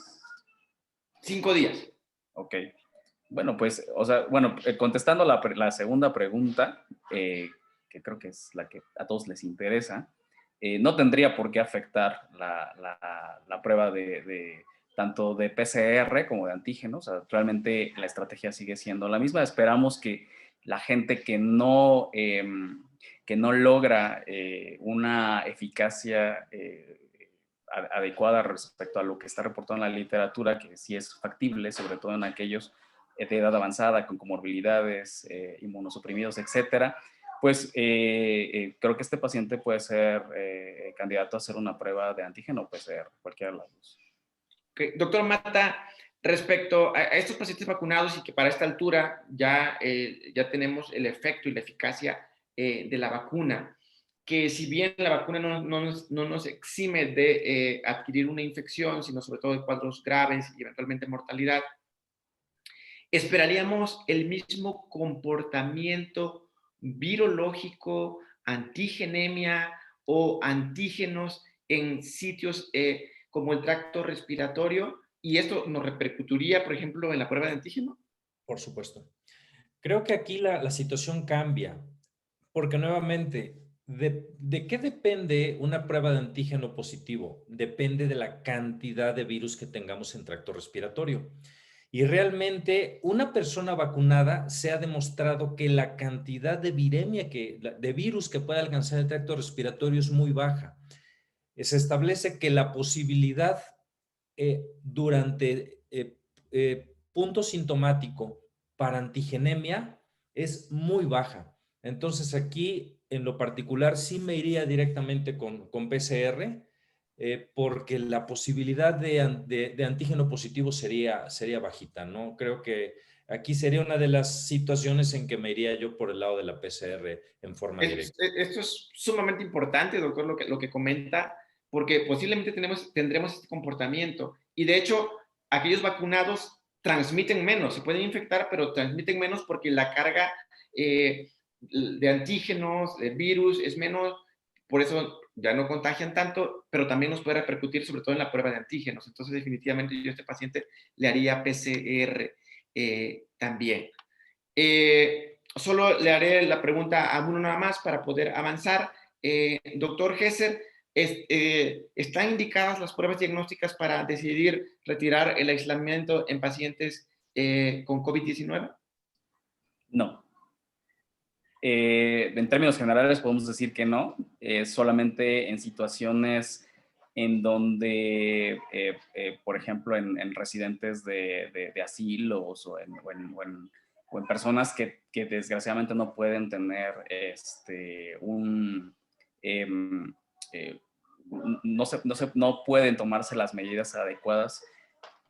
5 días. Ok. Bueno, pues, contestando la segunda pregunta, que creo que es la que a todos les interesa, no tendría por qué afectar la prueba de tanto de PCR como de antígenos. O sea, realmente la estrategia sigue siendo la misma. Esperamos que la gente que no logra una eficacia adecuada respecto a lo que está reportado en la literatura, que sí es factible, sobre todo en aquellos de edad avanzada, con comorbilidades, inmunosuprimidos, etcétera, pues creo que este paciente puede ser candidato a hacer una prueba de antígeno o PCR, cualquiera de las dos. Okay. Doctor Mata, respecto a estos pacientes vacunados y que para esta altura ya tenemos el efecto y la eficacia de la vacuna, que si bien la vacuna no nos exime de adquirir una infección, sino sobre todo de cuadros graves y eventualmente mortalidad, ¿esperaríamos el mismo comportamiento virológico, antigenemia o antígenos en sitios como el tracto respiratorio? ¿Y esto nos repercutiría, por ejemplo, en la prueba de antígeno? Por supuesto. Creo que aquí la situación cambia, porque nuevamente, ¿de qué depende una prueba de antígeno positivo? Depende de la cantidad de virus que tengamos en tracto respiratorio. Y realmente una persona vacunada se ha demostrado que la cantidad de viremia de virus que puede alcanzar el tracto respiratorio es muy baja. Se establece que la posibilidad durante punto sintomático para antigenemia es muy baja. Entonces aquí en lo particular sí me iría directamente con PCR porque la posibilidad de antígeno positivo sería bajita, ¿no? Creo que aquí sería una de las situaciones en que me iría yo por el lado de la PCR en forma directa. Esto es sumamente importante, doctor, lo que comenta, porque posiblemente tendremos este comportamiento. Y de hecho, aquellos vacunados transmiten menos, se pueden infectar, pero transmiten menos porque la carga de antígenos, de virus, es menos, por eso ya no contagian tanto, pero también nos puede repercutir sobre todo en la prueba de antígenos. Entonces, definitivamente yo a este paciente le haría PCR también. Solo le haré la pregunta a uno nada más para poder avanzar. Doctor Gesser, ¿están indicadas las pruebas diagnósticas para decidir retirar el aislamiento en pacientes con COVID-19? No. En términos generales podemos decir que no, solamente en situaciones en donde, por ejemplo, en residentes de asilos o en personas que desgraciadamente no pueden tener no pueden tomarse las medidas adecuadas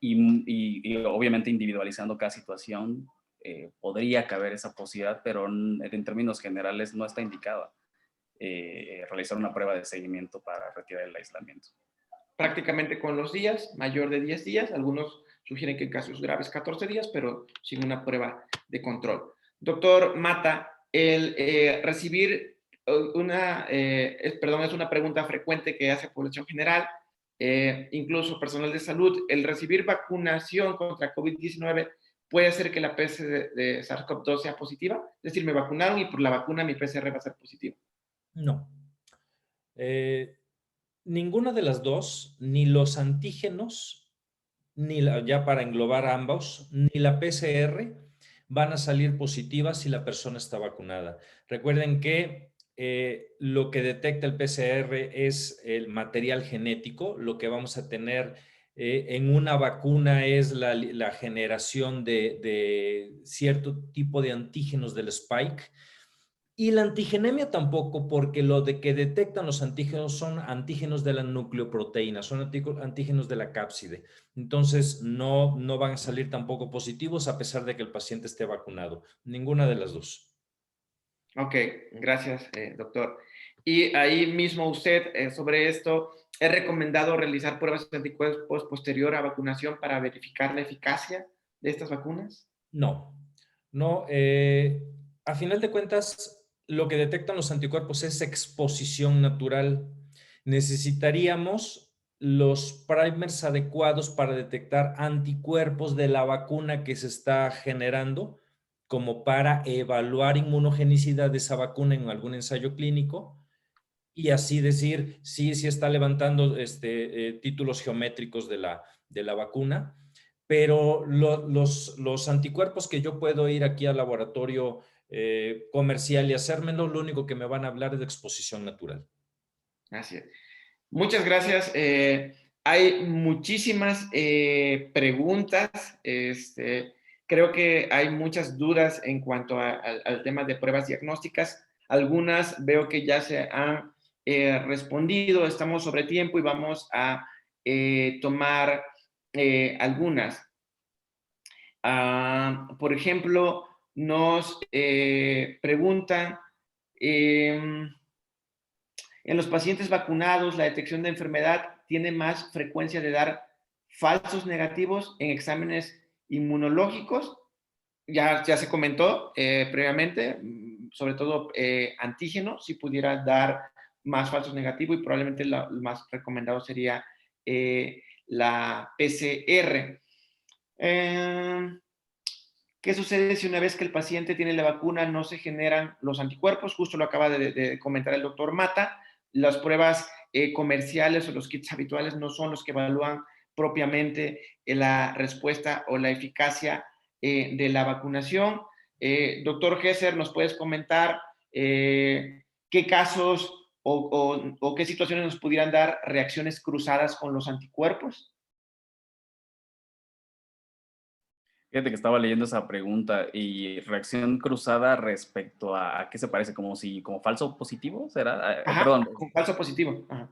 y obviamente individualizando cada situación, podría caber esa posibilidad, pero en términos generales no está indicada realizar una prueba de seguimiento para retirar el aislamiento. Prácticamente con los días, mayor de 10 días, algunos sugieren que en casos graves 14 días, pero sin una prueba de control. Doctor Mata, el recibir es una pregunta frecuente que hace población general, incluso personal de salud, el recibir vacunación contra COVID-19 puede hacer que la PCR de SARS-CoV-2 sea positiva, es decir, me vacunaron y por la vacuna mi PCR va a ser positiva. No. Ninguna de las dos, ni los antígenos, ya para englobar a ambos, ni la PCR van a salir positivas si la persona está vacunada. Recuerden que lo que detecta el PCR es el material genético. Lo que vamos a tener en una vacuna es la generación de cierto tipo de antígenos del spike. Y la antigenemia tampoco, porque lo de que detectan los antígenos son antígenos de la nucleoproteína, son antígenos de la cápside. Entonces, no van a salir tampoco positivos a pesar de que el paciente esté vacunado. Ninguna de las dos. Ok, gracias, doctor. Y ahí mismo usted, sobre esto, ¿es recomendado realizar pruebas de anticuerpos posterior a vacunación para verificar la eficacia de estas vacunas? No, no. A final de cuentas, lo que detectan los anticuerpos es exposición natural. Necesitaríamos los primers adecuados para detectar anticuerpos de la vacuna que se está generando, como para evaluar inmunogenicidad de esa vacuna en algún ensayo clínico y así decir sí está levantando títulos geométricos de la vacuna, pero los anticuerpos que yo puedo ir aquí al laboratorio comercial y hacérmelo, lo único que me van a hablar es de exposición natural. Así es. Muchas gracias. Hay muchísimas preguntas. Creo que hay muchas dudas en cuanto al tema de pruebas diagnósticas. Algunas veo que ya se han respondido. Estamos sobre tiempo y vamos a tomar algunas. Por ejemplo, nos preguntan, en los pacientes vacunados, la detección de enfermedad tiene más frecuencia de dar falsos negativos en exámenes inmunológicos. Ya se comentó previamente, sobre todo antígeno, si pudiera dar más falsos negativos y probablemente lo más recomendado sería la PCR. ¿Qué sucede si una vez que el paciente tiene la vacuna no se generan los anticuerpos? Justo lo acaba de comentar el doctor Mata. Las pruebas comerciales o los kits habituales no son los que evalúan propiamente la respuesta o la eficacia de la vacunación. Doctor Gesser, ¿nos puedes comentar qué casos o qué situaciones nos pudieran dar reacciones cruzadas con los anticuerpos? Fíjate que estaba leyendo esa pregunta y reacción cruzada respecto a qué se parece, como falso positivo, ¿será? Ajá, Perdón. con falso positivo. Ajá.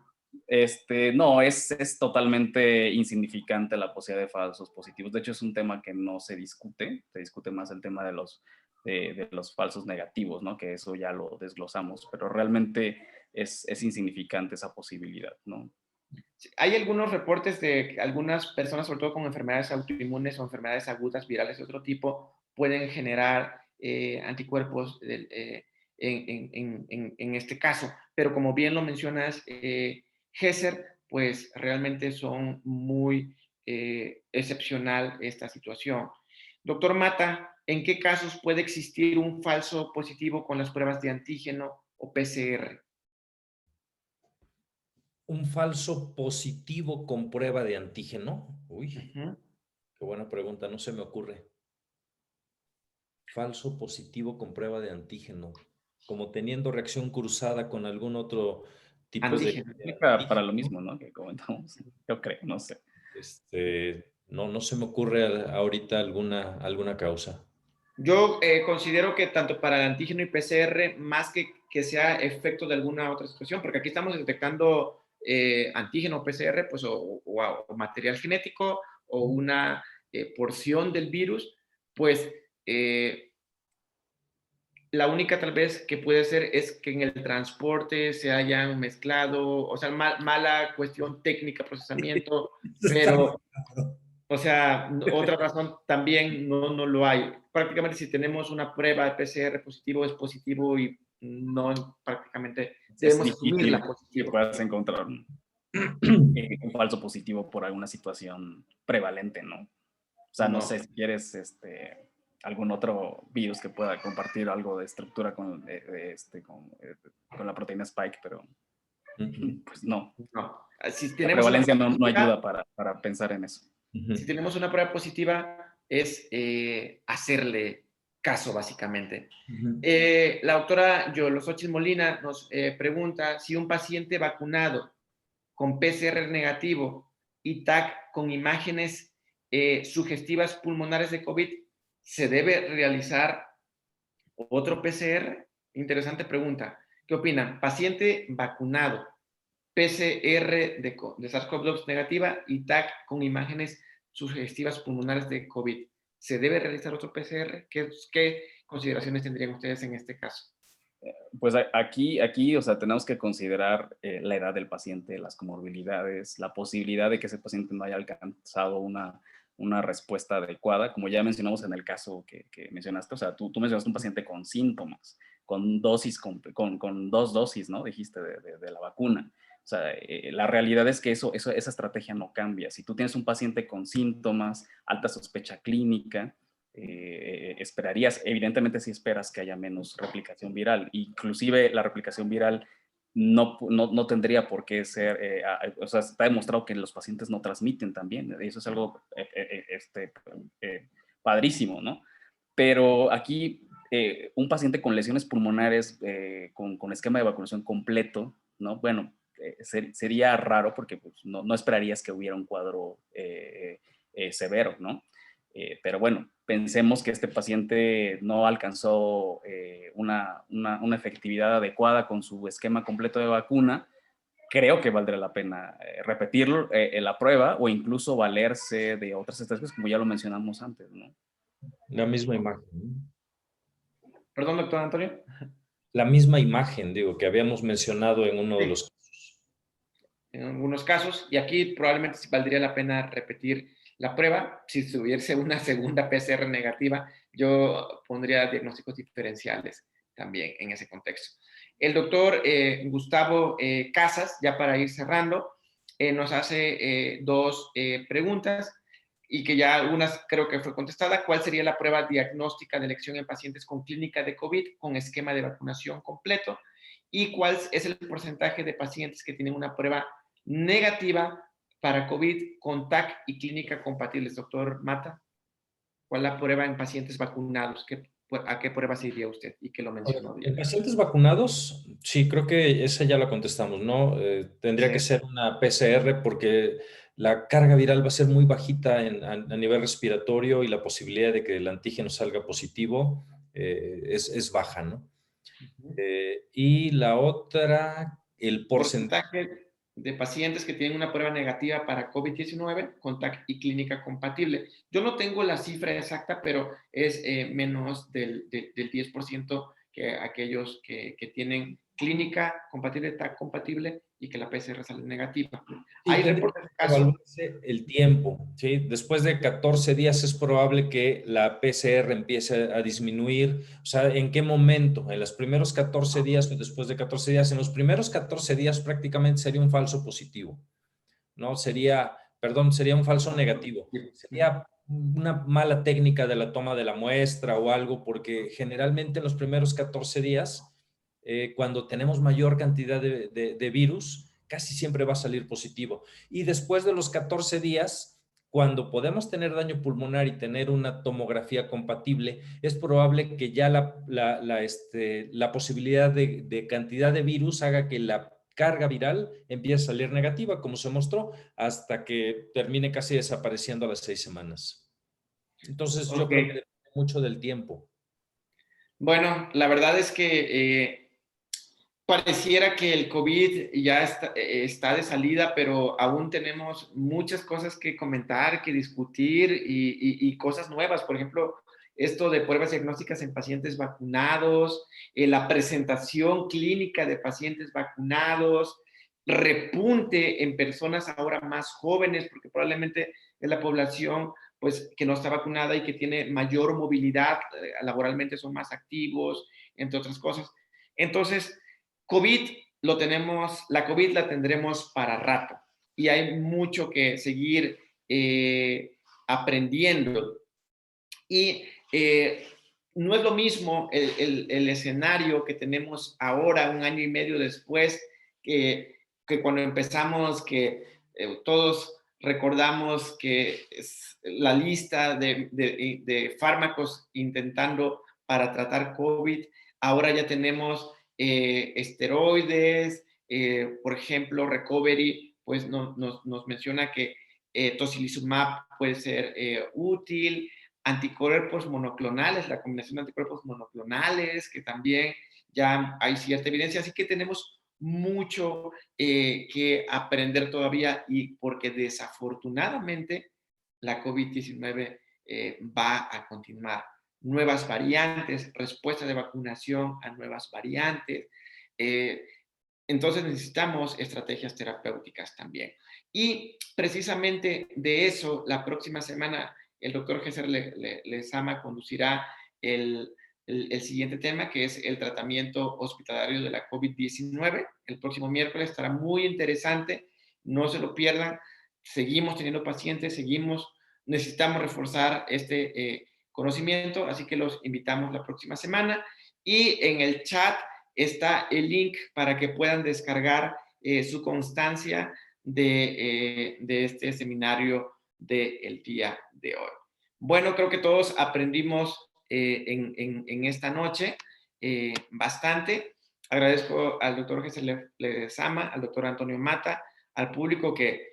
No, es totalmente insignificante la posibilidad de falsos positivos. De hecho, es un tema que no se discute más el tema de los falsos negativos, ¿no? Que eso ya lo desglosamos, pero realmente es insignificante esa posibilidad, ¿no? Hay algunos reportes de que algunas personas, sobre todo con enfermedades autoinmunes o enfermedades agudas virales de otro tipo, pueden generar anticuerpos en este caso. Pero como bien lo mencionas, Gesser, pues realmente son muy excepcional esta situación. Doctor Mata, ¿en qué casos puede existir un falso positivo con las pruebas de antígeno o PCR? ¿Un falso positivo con prueba de antígeno? Uy, Uh-huh. qué buena pregunta, no se me ocurre. Falso positivo con prueba de antígeno, como teniendo reacción cruzada con algún otro tipo de Antígeno. Para lo antígeno. mismo, ¿no? Que comentamos. Yo creo, no sé. No se me ocurre ahorita alguna causa. Yo considero que tanto para el antígeno y PCR, más que sea efecto de alguna otra situación, porque aquí estamos detectando antígeno o PCR, pues o material genético o una porción del virus, pues La única tal vez que puede ser es que en el transporte se hayan mezclado, o sea, mala cuestión técnica, procesamiento, pero, o sea, otra razón también no lo hay. Prácticamente si tenemos una prueba de PCR positivo, es positivo y no prácticamente Es debemos asumirla difícil que positivo. puedas encontrar un falso positivo por alguna situación prevalente, ¿no? O sea, no No. sé si quieres algún otro virus que pueda compartir algo de estructura con la proteína Spike, pero pues no. No. Si La tenemos una prevalencia prueba no positiva, ayuda para pensar en eso. si tenemos una prueba positiva, es hacerle caso, básicamente. La doctora Yolosochis Molina nos pregunta si un paciente vacunado con PCR negativo y TAC con imágenes sugestivas pulmonares de COVID, ¿se debe realizar otro PCR? Interesante pregunta. ¿Qué opinan? Paciente vacunado, PCR de SARS-CoV-2 negativa y TAC con imágenes sugestivas pulmonares de COVID. ¿Se debe realizar otro PCR? ¿Qué consideraciones tendrían ustedes en este caso? Pues aquí, o sea, tenemos que considerar la edad del paciente, las comorbilidades, la posibilidad de que ese paciente no haya alcanzado una respuesta adecuada, como ya mencionamos en el caso que mencionaste, o sea, tú mencionaste un paciente con síntomas, con dosis, con 2 dosis, ¿no? Dijiste de la vacuna. O sea, la realidad es que esa estrategia no cambia. Si tú tienes un paciente con síntomas, alta sospecha clínica, esperarías, evidentemente si esperas que haya menos replicación viral, inclusive la replicación viral no tendría por qué ser, o sea, está demostrado que los pacientes no transmiten también, eso es algo padrísimo, ¿no? Pero aquí un paciente con lesiones pulmonares, con esquema de vacunación completo, ¿no? Bueno, sería raro porque pues, no esperarías que hubiera un cuadro severo, ¿no? Pero bueno, pensemos que este paciente no alcanzó una efectividad adecuada con su esquema completo de vacuna. Creo que valdría la pena repetir la prueba o incluso valerse de otras estrategias, como ya lo mencionamos antes, ¿no? La misma imagen. Perdón, doctor Antonio. La misma imagen, digo, que habíamos mencionado en uno de los casos. En algunos casos, y aquí probablemente sí valdría la pena repetir la prueba. Si tuviese una segunda PCR negativa, yo pondría diagnósticos diferenciales también en ese contexto. El doctor Gustavo Casas, ya para ir cerrando, nos hace dos preguntas y que ya algunas creo que fue contestada. ¿Cuál sería la prueba diagnóstica de elección en pacientes con clínica de COVID con esquema de vacunación completo? ¿Y cuál es el porcentaje de pacientes que tienen una prueba negativa para COVID con TAC y clínica compatibles? Doctor Mata, ¿cuál es la prueba en pacientes vacunados? ¿A qué prueba se iría usted? Y que lo mencionó bien. En pacientes vacunados, sí, creo que esa ya la contestamos, ¿no? Tendría que ser una PCR porque la carga viral va a ser muy bajita a nivel respiratorio y la posibilidad de que el antígeno salga positivo es baja, ¿no? Y la otra, el porcentaje de pacientes que tienen una prueba negativa para COVID-19 con TAC y clínica compatible. Yo no tengo la cifra exacta, pero es menos del 10% que aquellos que tienen clínica compatible, TAC compatible y que la PCR sale negativa. Sí, Hay tendría reportes de que casos. evaluarse el tiempo, ¿sí? Después de 14 días es probable que la PCR empiece a disminuir. O sea, ¿en qué momento? ¿En los primeros 14 días o después de 14 días? En los primeros 14 días prácticamente sería un falso positivo, ¿no? Sería un falso negativo. Sería una mala técnica de la toma de la muestra o algo, porque generalmente en los primeros 14 días, cuando tenemos mayor cantidad de virus, casi siempre va a salir positivo. Y después de los 14 días, cuando podemos tener daño pulmonar y tener una tomografía compatible, es probable que ya la posibilidad de cantidad de virus haga que la carga viral empiece a salir negativa, como se mostró, hasta que termine casi desapareciendo a las 6 semanas. Entonces, yo creo que depende mucho del tiempo. Bueno, la verdad es que pareciera que el COVID ya está de salida, pero aún tenemos muchas cosas que comentar, que discutir y cosas nuevas. Por ejemplo, esto de pruebas diagnósticas en pacientes vacunados, la presentación clínica de pacientes vacunados, repunte en personas ahora más jóvenes, porque probablemente es la población pues, que no está vacunada y que tiene mayor movilidad, laboralmente son más activos, entre otras cosas. Entonces, COVID lo tenemos, la COVID la tendremos para rato y hay mucho que seguir aprendiendo. Y no es lo mismo el escenario que tenemos ahora, un año y medio después, que cuando empezamos, que todos recordamos que es la lista de fármacos intentando para tratar COVID, ahora ya tenemos esteroides, por ejemplo, Recovery, pues nos menciona que tocilizumab puede ser útil, anticuerpos monoclonales, la combinación de anticuerpos monoclonales, que también ya hay cierta evidencia, así que tenemos mucho que aprender todavía y porque desafortunadamente la COVID-19 va a continuar. Nuevas variantes, respuesta de vacunación a nuevas variantes. Entonces necesitamos estrategias terapéuticas también. Y precisamente de eso, la próxima semana, el doctor Gesser Lezama conducirá el siguiente tema, que es el tratamiento hospitalario de la COVID-19. El próximo miércoles estará muy interesante, no se lo pierdan. Seguimos teniendo pacientes, necesitamos reforzar este conocimiento, así que los invitamos la próxima semana. Y en el chat está el link para que puedan descargar su constancia de este seminario del día de hoy. Bueno, creo que todos aprendimos en esta noche bastante. Agradezco al doctor Gesser Lezama, al doctor Antonio Mata, al público que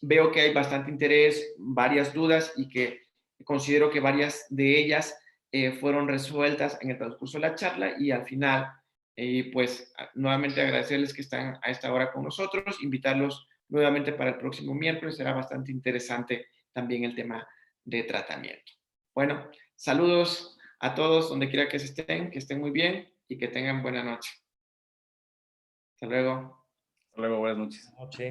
veo que hay bastante interés, varias dudas y que considero que varias de ellas fueron resueltas en el transcurso de la charla y al final, pues nuevamente agradecerles que están a esta hora con nosotros, invitarlos nuevamente para el próximo miércoles, será bastante interesante también el tema de tratamiento. Bueno, saludos a todos donde quiera que estén muy bien y que tengan buena noche. Hasta luego. Hasta luego, buenas noches. Noche.